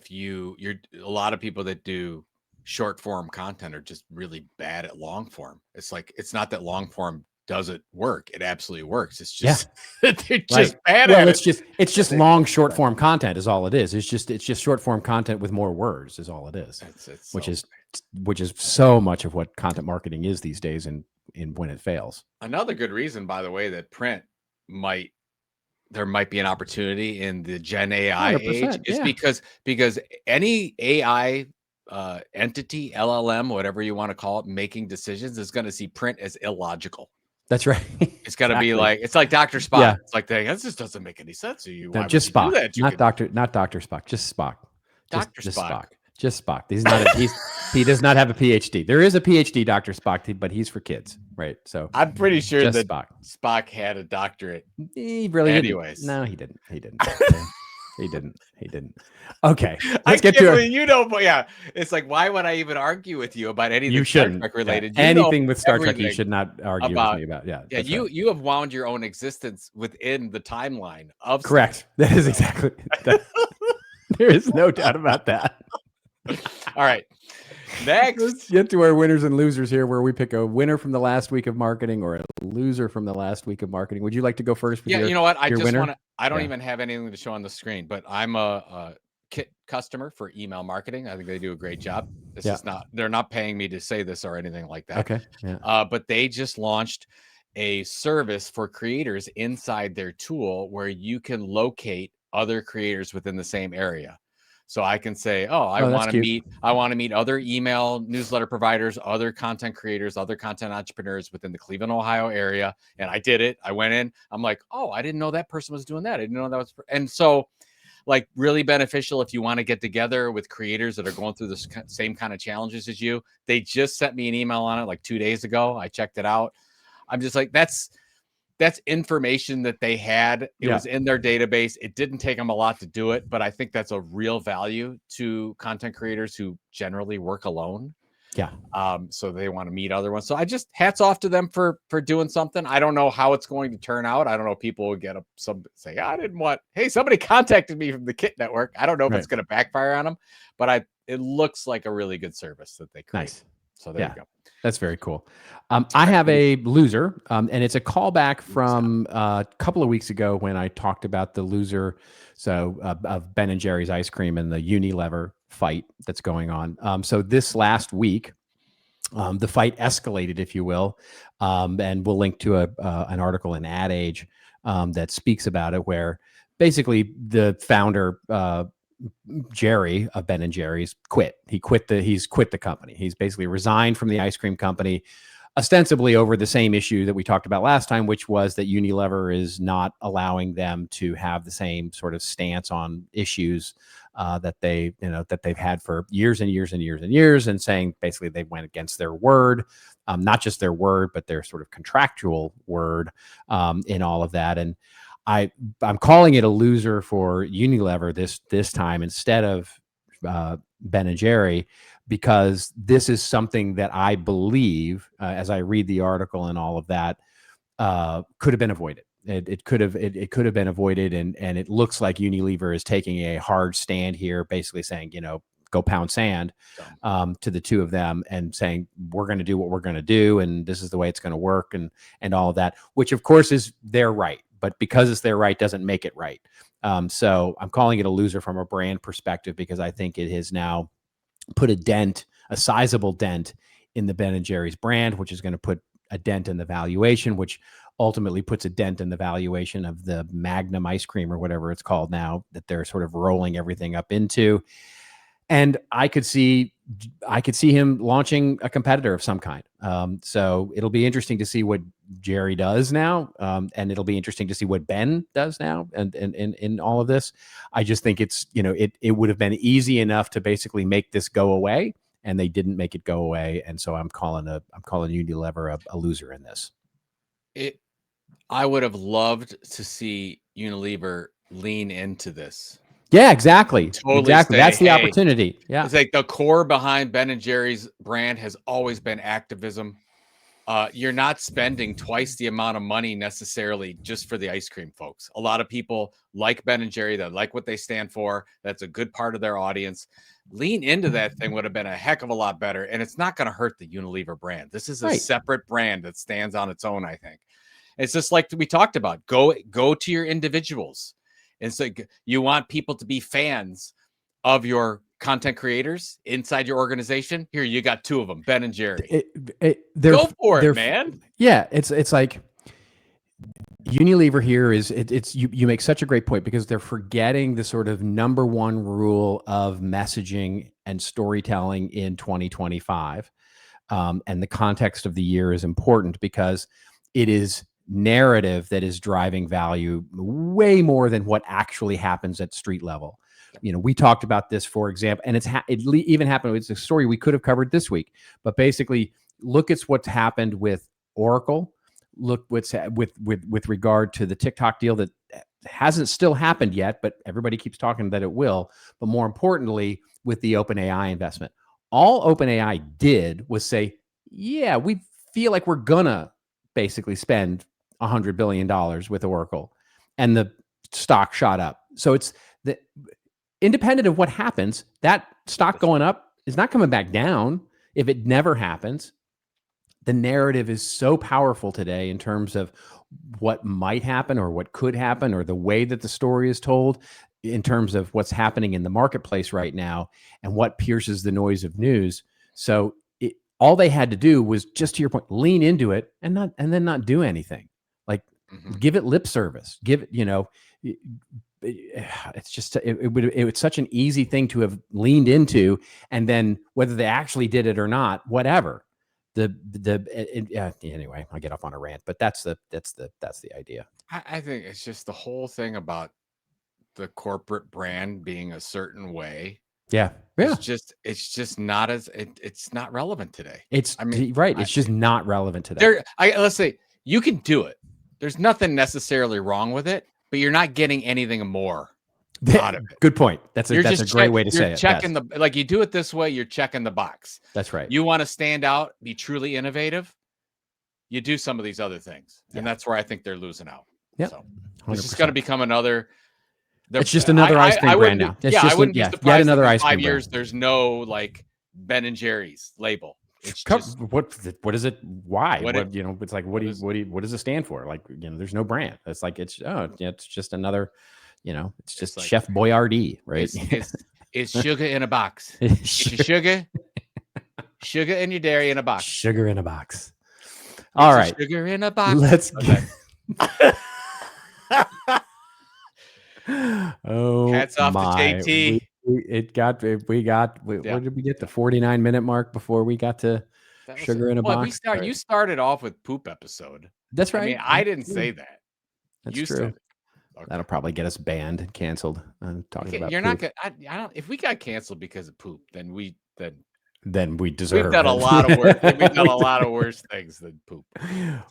you're a lot of people that do short form content are just really bad at long form. It's like, it's not that long form doesn't work. It absolutely works. It's just they're just bad at it. It's just long short form content is all it is. It's just short form content with more words is all it is. Which is so much of what content marketing is these days, and when it fails. Another good reason, by the way, that print there might be an opportunity in the Gen AI age is because any AI entity, LLM, whatever you want to call it, making decisions is going to see print as illogical. That's right. It's got to be like, it's like Dr. Spock. Yeah. It's like, this just doesn't make any sense to you. No, just Spock, not Dr. Spock, just Spock. Dr. Spock. Just Spock. He does not have a PhD. There is a PhD, Dr. Spock, but he's for kids, right? So I'm pretty sure that Spock had a doctorate. He really anyways. Didn't. No, he didn't. He didn't. Okay, let's get to it. But yeah, it's like, why would I even argue with you about anything you shouldn't. Star Trek related? Anything with Star Trek, you should not argue with me about. Yeah, you have wound your own existence within the timeline of. Correct. That is exactly. There is no doubt about that. All right. Next, let's get to our winners and losers here, where we pick a winner from the last week of marketing or a loser from the last week of marketing. Would you like to go first? You know what? I just want to. I don't even have anything to show on the screen, but I'm a Kit customer for email marketing. I think they do a great job. This is not. They're not paying me to say this or anything like that. Okay. Yeah. But they just launched a service for creators inside their tool where you can locate other creators within the same area. So I can say, I want to meet other email newsletter providers, other content creators, other content entrepreneurs within the Cleveland, Ohio area. And I did it. I went in. I'm like, I didn't know that person was doing that. I didn't know that was. And so, like, really beneficial if you want to get together with creators that are going through the same kind of challenges as you. They just sent me an email on it like 2 days ago. I checked it out. I'm just like, that's information that they had. It was in their database. It didn't take them a lot to do it, but I think that's a real value to content creators who generally work alone. Yeah. So they want to meet other ones. So I just hats off to them for doing something. I don't know how it's going to turn out. I don't know if people will get say, hey, somebody contacted me from the Kit Network. I don't know if it's going to backfire on them, but it looks like a really good service that they create. Nice. So there you go. That's very cool. I have a loser, and it's a callback from a couple of weeks ago when I talked about the loser of Ben and Jerry's ice cream and the Unilever fight that's going on. So this last week, the fight escalated, if you will, and we'll link to an article in Ad Age that speaks about it, where basically the founder, Jerry of Ben and Jerry's, quit. He's quit the company. He's basically resigned from the ice cream company. ostensibly over the same issue that we talked about last time, which was that Unilever is not allowing them to have the same sort of stance on issues that they've had for years and years and years and years, and saying basically they went against their word, not just their word, but their sort of contractual word in all of that. And I'm calling it a loser for Unilever this time instead of Ben and Jerry, because this is something that I believe, as I read the article and all of that, could have been avoided. It could have been avoided, and it looks like Unilever is taking a hard stand here, basically saying, go pound sand to the two of them, and saying we're going to do what we're going to do, and this is the way it's going to work, and all of that, which of course is their right, but because it's their right doesn't make it right. So I'm calling it a loser from a brand perspective, because I think it has now put a sizable dent in the Ben and Jerry's brand, which is going to put a dent in the valuation, which ultimately puts a dent in the valuation of the Magnum ice cream, or whatever it's called now, that they're sort of rolling everything up into. And I could see him launching a competitor of some kind. So it'll be interesting to see what Jerry does now. And it'll be interesting to see what Ben does now. And in all of this, I just think it's, it would have been easy enough to basically make this go away, and they didn't make it go away. And so I'm calling Unilever a loser in this. I would have loved to see Unilever lean into this. Yeah, exactly. Totally exactly. Say, that's the hey, opportunity. Yeah. It's like the core behind Ben and Jerry's brand has always been activism. You're not spending twice the amount of money necessarily just for the ice cream, folks. A lot of people like Ben and Jerry, that like what they stand for. That's a good part of their audience. Lean into that thing would have been a heck of a lot better. And it's not going to hurt the Unilever brand. This is a separate brand that stands on its own, I think. It's just like we talked about. Go to your individuals. It's like you want people to be fans of your content creators inside your organization. Here, you got two of them, Ben and Jerry. Go for it, man. Yeah, it's like Unilever here is you make such a great point, because they're forgetting the sort of number one rule of messaging and storytelling in 2025. And the context of the year is important, because it is narrative that is driving value way more than what actually happens at street level. We talked about this, for example, and it even happened. It's a story we could have covered this week, but basically look at what's happened with Oracle. Look what's with regard to the TikTok deal that hasn't still happened yet, but everybody keeps talking that it will. But more importantly, with the OpenAI investment, all OpenAI did was say, yeah, we feel like we're gonna basically spend $100 billion with Oracle, and the stock shot up. So it's independent of what happens, that stock going up is not coming back down if it never happens. The narrative is so powerful today in terms of what might happen or what could happen, or the way that the story is told in terms of what's happening in the marketplace right now and what pierces the noise of news. So all they had to do was, just to your point, lean into it and then not do anything. Like, give it lip service. Give it, it's just it's such an easy thing to have leaned into, and then whether they actually did it or not, whatever. Anyway, I get off on a rant, but that's the idea. I think it's just the whole thing about the corporate brand being a certain way. Yeah. It's just not it's not relevant today. It's just not relevant today. Let's say you can do it. There's nothing necessarily wrong with it, but you're not getting anything more out of it. Good point. That's a great way to say it. Checking like you do it this way, you're checking the box. That's right. You want to stand out, be truly innovative, you do some of these other things. And that's where I think they're losing out. Yeah. So it's just going to become another. It's just another ice cream brand now. I wouldn't be surprised yet another ice cream 5 years brand. There's no like Ben and Jerry's label. It's just, what is it? Why? It's like, what does it stand for? Like, there's no brand. It's like, it's just another, it's just like Chef Boyardee, right? It's sugar in a box. It's your sugar and your dairy in a box. Sugar in a box. All right. Sugar in a box. Let's get. Oh, hats off to JT. What did we get? The 49-minute mark before we got to sugar in a box. You started off with poop episode. That's right. I mean, I didn't say that. That's you true. said it. Okay. That'll probably get us banned and canceled. Talking about you're poop. not gonna. I don't. If we got canceled because of poop, then we deserve. We've done a lot of work. We've done a lot of worse things than poop.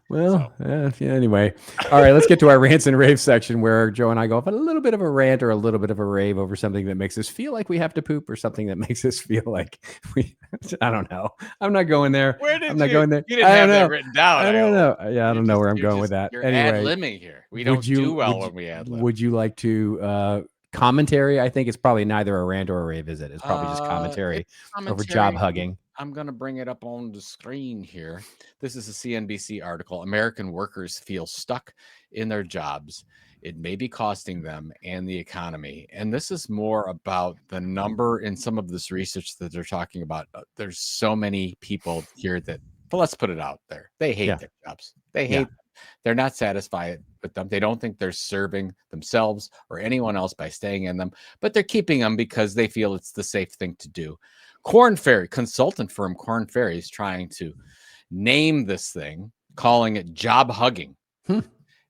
Well, anyway. All right, let's get to our rants and raves section where Joe and I go off on a little bit of a rant or a little bit of a rave over something that makes us feel like we have to poop or something that makes us feel like we. I don't know. I'm not going there. I'm not going there. You didn't have that written down. I don't know. Yeah, I don't know where I'm going with that. You're anyway, ad-libbing here. We don't do well when we ad-lib. Would you like to commentary? I think it's probably neither a rant or a rave, is it? It's probably just commentary over job hugging. I'm going to bring it up on the screen here. This is a CNBC article. American workers feel stuck in their jobs. It may be costing them and the economy. And this is more about the number in some of this research that they're talking about. There's so many people here that, but let's put it out there. They hate their jobs. They hate them. They're not satisfied with them. They don't think they're serving themselves or anyone else by staying in them, but they're keeping them because they feel it's the safe thing to do. Korn Ferry, consultant firm Korn Ferry, is trying to name this thing, calling it job hugging,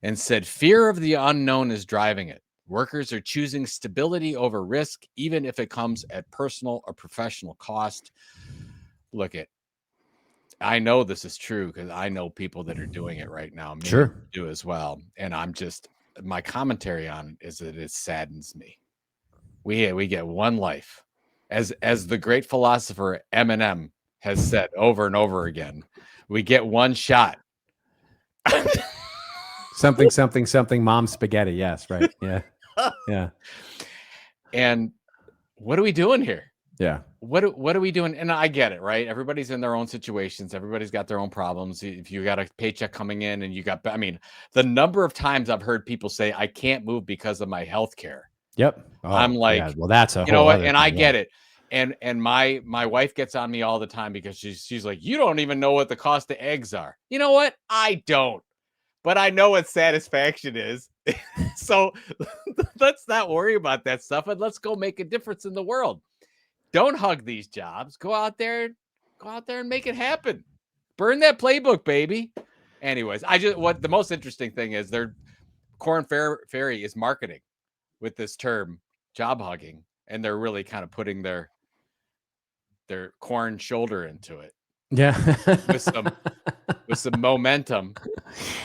and said fear of the unknown is driving it. Workers are choosing stability over risk, even if it comes at personal or professional cost. Look at. I know this is true because I know people that are doing it right now. Maybe sure, do as well. And my commentary on it is that it saddens me. We get one life, as the great philosopher Eminem has said over and over again. We get one shot. something. Mom spaghetti. Yes, right. Yeah, yeah. And what are we doing here? Yeah. What are we doing? And I get it, right? Everybody's in their own situations. Everybody's got their own problems. If you got a paycheck coming in and the number of times I've heard people say, I can't move because of my health care. Yep. I'm like, well, that's a whole know what? And I get it. And my wife gets on me all the time because she's like, you don't even know what the cost of eggs are. You know what? I don't. But I know what satisfaction is. So let's not worry about that stuff and let's go make a difference in the world. Don't hug these jobs. Go out there and make it happen. Burn that playbook, baby. Anyways, what the most interesting thing is Korn Ferry is marketing with this term job hugging, and they're really kind of putting their corn shoulder into it. Yeah. with some momentum.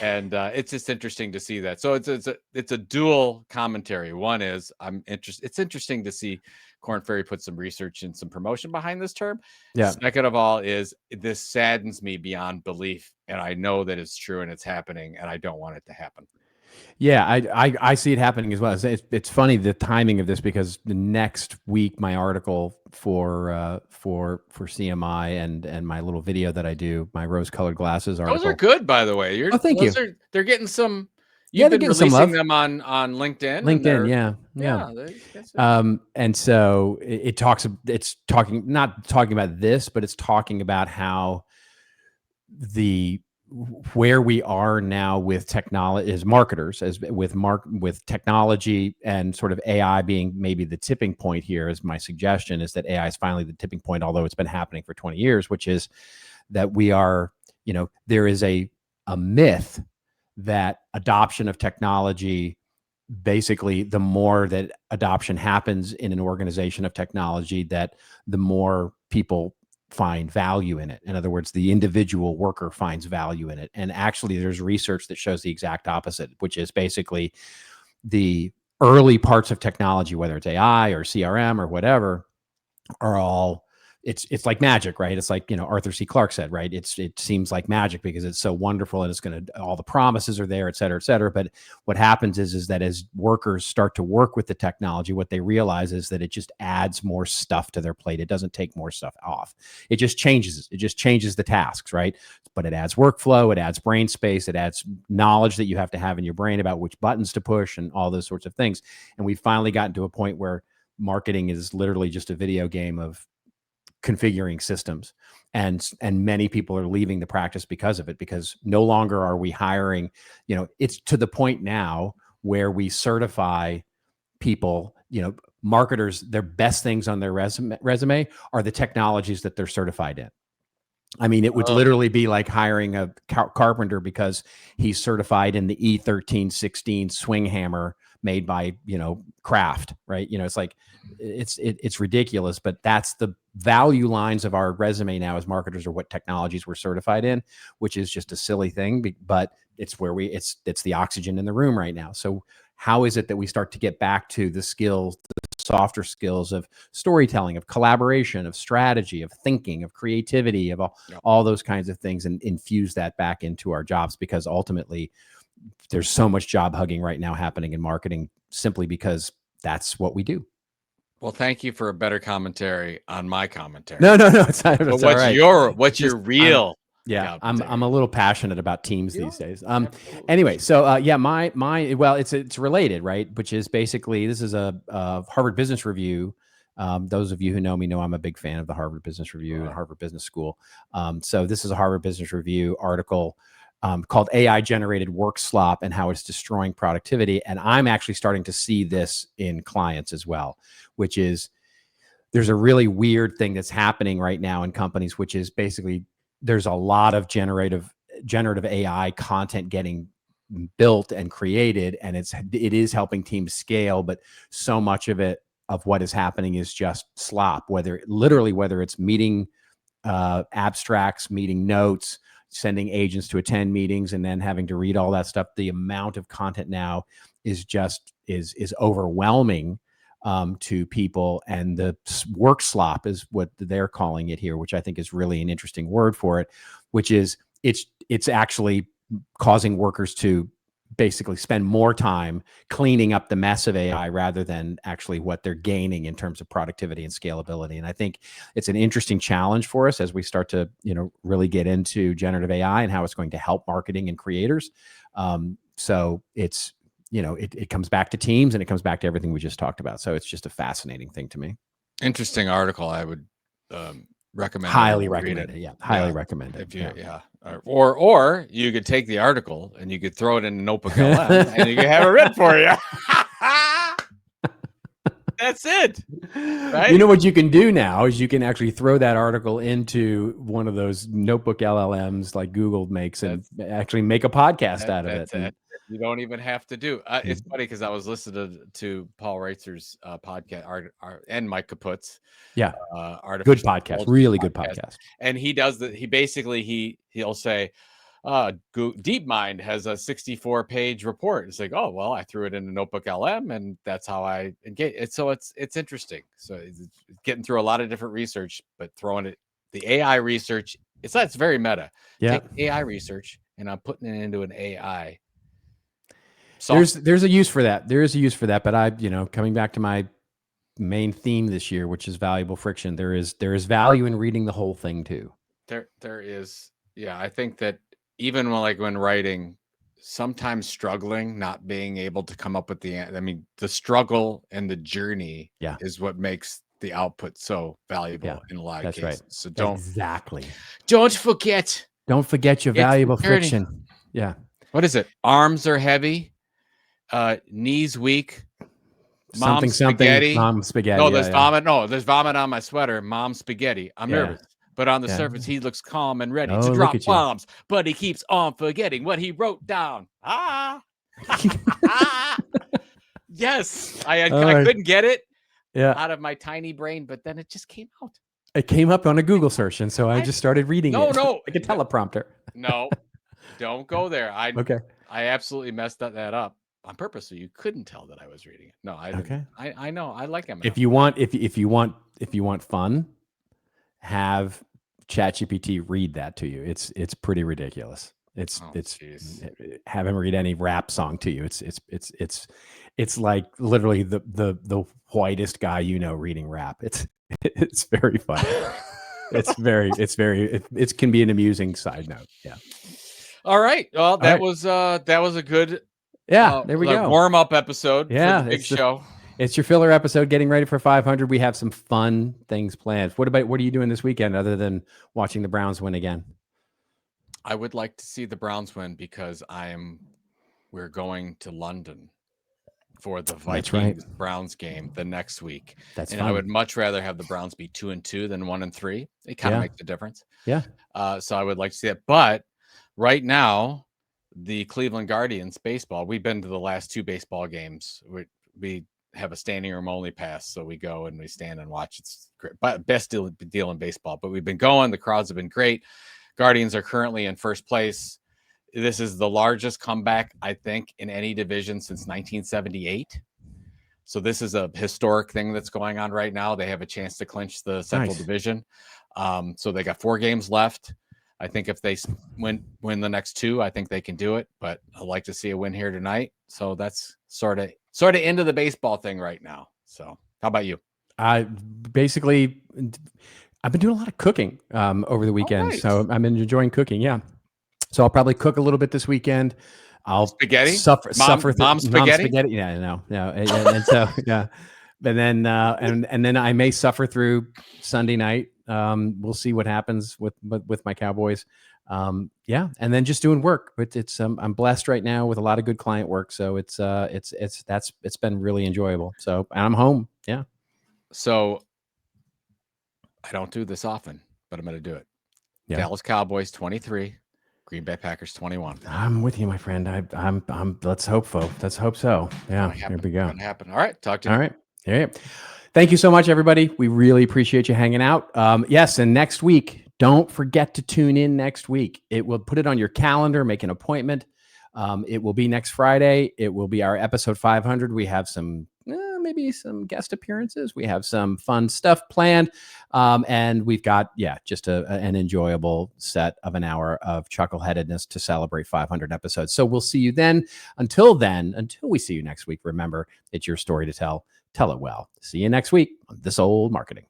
And it's just interesting to see that. So it's a dual commentary. One is it's interesting to see Korn Ferry put some research and some promotion behind this term. Yeah. Second of all is this saddens me beyond belief. And I know that it's true and it's happening and I don't want it to happen. Yeah, I see it happening as well. It's funny the timing of this because the next week my article for CMI and my little video that I do, my rose-colored glasses article. Those are good, by the way. Thank you. They're getting some. You've been releasing them on LinkedIn. LinkedIn, yeah. And so it's not talking about this, but it's talking about how where we are now with technology as marketers, with technology and sort of AI being maybe the tipping point here, is my suggestion, is that AI is finally the tipping point, although it's been happening for 20 years, which is that we are, there is a myth that adoption of technology, basically the more that adoption happens in an organization of technology, that the more people find value in it. In other words, the individual worker finds value in it. And actually there's research that shows the exact opposite, which is basically the early parts of technology, whether it's AI or CRM or whatever, are all, it's like magic, right? It's like, Arthur C. Clarke said, right? It seems like magic because it's so wonderful and it's going to, all the promises are there, et cetera, et cetera. But what happens is that as workers start to work with the technology, what they realize is that it just adds more stuff to their plate. It doesn't take more stuff off. It just changes the tasks, right? But it adds workflow, it adds brain space, it adds knowledge that you have to have in your brain about which buttons to push and all those sorts of things. And we've finally gotten to a point where marketing is literally just a video game of configuring systems, and many people are leaving the practice because of it, because no longer are we hiring, it's to the point now where we certify people, marketers, their best things on their resume are the technologies that they're certified in. I mean, it would literally be like hiring a carpenter because he's certified in the E1316 swing hammer made by, Kraft, right? It's like, it's ridiculous, but that's the value lines of our resume now as marketers, or what technologies we're certified in, which is just a silly thing, but it's where it's the oxygen in the room right now. So how is it that we start to get back to the skills, the softer skills of storytelling, of collaboration, of strategy, of thinking, of creativity, of all those kinds of things, and infuse that back into our jobs? Because ultimately there's so much job hugging right now happening in marketing, simply because that's what we do. Well, thank you for a better commentary on my commentary. No, it's not. It's what's right. What's your real? I'm a little passionate about teams these days. Anyway, so well, it's related, right? Which is basically, this is a Harvard Business Review. Those of you who know me know I'm a big fan of the Harvard Business Review and Harvard Business School. So this is a Harvard Business Review article called AI Generated Workslop and How It's Destroying Productivity. And I'm actually starting to see this in clients as well, which is, there's a really weird thing that's happening right now in companies, which is basically, there's a lot of generative AI content getting built and created, and it is helping teams scale, but so much of what is happening is just slop, whether it's meeting abstracts, meeting notes, sending agents to attend meetings, and then having to read all that stuff. The amount of content now is overwhelming to people, and the work slop is what they're calling it here, which I think is really an interesting word for it, which is it's actually causing workers to basically spend more time cleaning up the mess of AI rather than actually what they're gaining in terms of productivity and scalability. And I think it's an interesting challenge for us as we start to, really get into generative AI and how it's going to help marketing and creators. So it's, it comes back to teams, and it comes back to everything we just talked about. So it's just a fascinating thing to me. Interesting article. I would recommend. Highly recommend it. Yeah, highly recommend it. If you, or you could take the article and you could throw it in a notebook LM and you could have it read for you. That's it. Right? You know what you can do now is you can actually throw that article into one of those notebook LLMs like Google makes, and actually make a podcast out of it. You don't even have to do. It's funny because I was listening to Paul Reitzer's podcast, and Mike Kaput's. Yeah, good podcast, really good podcast. And he does that. He basically he'll say, DeepMind has a 64-page report. It's like, oh well, I threw it in a notebook LM, and that's how I engage it. So it's interesting. So it's getting through a lot of different research, but throwing the AI research. It's very meta. Yeah, take AI research, and I'm putting it into an AI. There's a use for that. There is a use for that. But coming back to my main theme this year, which is valuable friction, there is value in reading the whole thing too. There is. Yeah, I think that even when writing, sometimes struggling, not being able to come up with the struggle and the journey is what makes the output so valuable in a lot of cases. Right. So don't forget your valuable friction. Yeah. What is it? Arms are heavy, knees weak. Mom spaghetti. No, there's vomit. No, there's vomit on my sweater. Mom spaghetti. I'm nervous. But on the surface, he looks calm and ready to drop bombs. But he keeps on forgetting what he wrote down. Yes. I couldn't get it out of my tiny brain, but then it just came out. It came up on a Google search, and so I just started reading it. No. Like a teleprompter. No, don't go there. I absolutely messed that up on purpose, so you couldn't tell that I was reading it. No, I didn't. Okay. I know. I like him. If you want fun, have ChatGPT read that to you. It's pretty ridiculous. Have him read any rap song to you. It's like literally the whitest guy reading rap. It's very funny. It can be an amusing side note. Yeah. All right. Well, that was a good there we go. Warm up episode. Yeah, for the big show. It's your filler episode, getting ready for 500. We have some fun things planned. What are you doing this weekend other than watching the Browns win again? I would like to see the Browns win because we're going to London. for the Vikings Browns game the next week. That's and fun. I would much rather have the Browns be 2-2 than 1-3. It kind of makes a difference. Yeah. So I would like to see it. But right now, the Cleveland Guardians baseball, we've been to the last 2 baseball games. We have a standing room only pass, so we go and we stand and watch. It's great, but best deal in baseball. But we've been going. The crowds have been great. Guardians are currently in first place. This is the largest comeback, I think, in any division since 1978. So this is a historic thing that's going on right now. They have a chance to clinch the Central Division. So they got 4 games left. I think if they win the next 2, I think they can do it. But I'd like to see a win here tonight. So that's sort of into the baseball thing right now. So how about you? Basically, I've been doing a lot of cooking over the weekend. Nice. So I've been enjoying cooking. Yeah. So I'll probably cook a little bit this weekend. I'll spaghetti, suffer mom spaghetti. Yeah, no. And so yeah, but then and then I may suffer through Sunday night. We'll see what happens with my Cowboys. Yeah, and then just doing work. But it's I'm blessed right now with a lot of good client work. So it's been really enjoyable. So and I'm home. Yeah. So I don't do this often, but I'm going to do it. Yeah. Dallas Cowboys 23. Green Bay Packers 21. I'm with you, my friend. I'm. Let's hope so. Let's hope so. Yeah. Here we go. Gonna happen. All right. Talk to you. All right. Yeah. Thank you so much, everybody. We really appreciate you hanging out. Yes, and next week, don't forget to tune in next week. It will put it on your calendar. Make an appointment. It will be next Friday. It will be our episode 500. We have maybe some guest appearances. We have some fun stuff planned. And we've got, just an enjoyable set of an hour of chuckleheadedness to celebrate 500 episodes. So we'll see you then. Until we see you next week, remember, it's your story to tell. Tell it well. See you next week on This Old Marketing.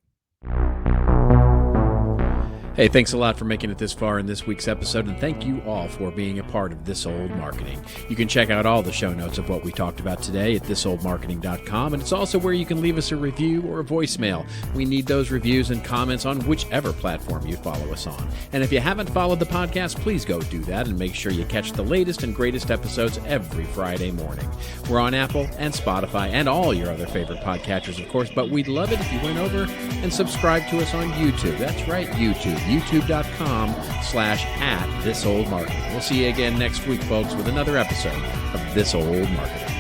Hey, thanks a lot for making it this far in this week's episode, and thank you all for being a part of This Old Marketing. You can check out all the show notes of what we talked about today at thisoldmarketing.com, and it's also where you can leave us a review or a voicemail. We need those reviews and comments on whichever platform you follow us on. And if you haven't followed the podcast, please go do that and make sure you catch the latest and greatest episodes every Friday morning. We're on Apple and Spotify and all your other favorite podcatchers, of course, but we'd love it if you went over and subscribed to us on YouTube. That's right, YouTube. youtube.com/@thisoldmarketing. We'll see you again next week, folks, with another episode of This Old Marketing.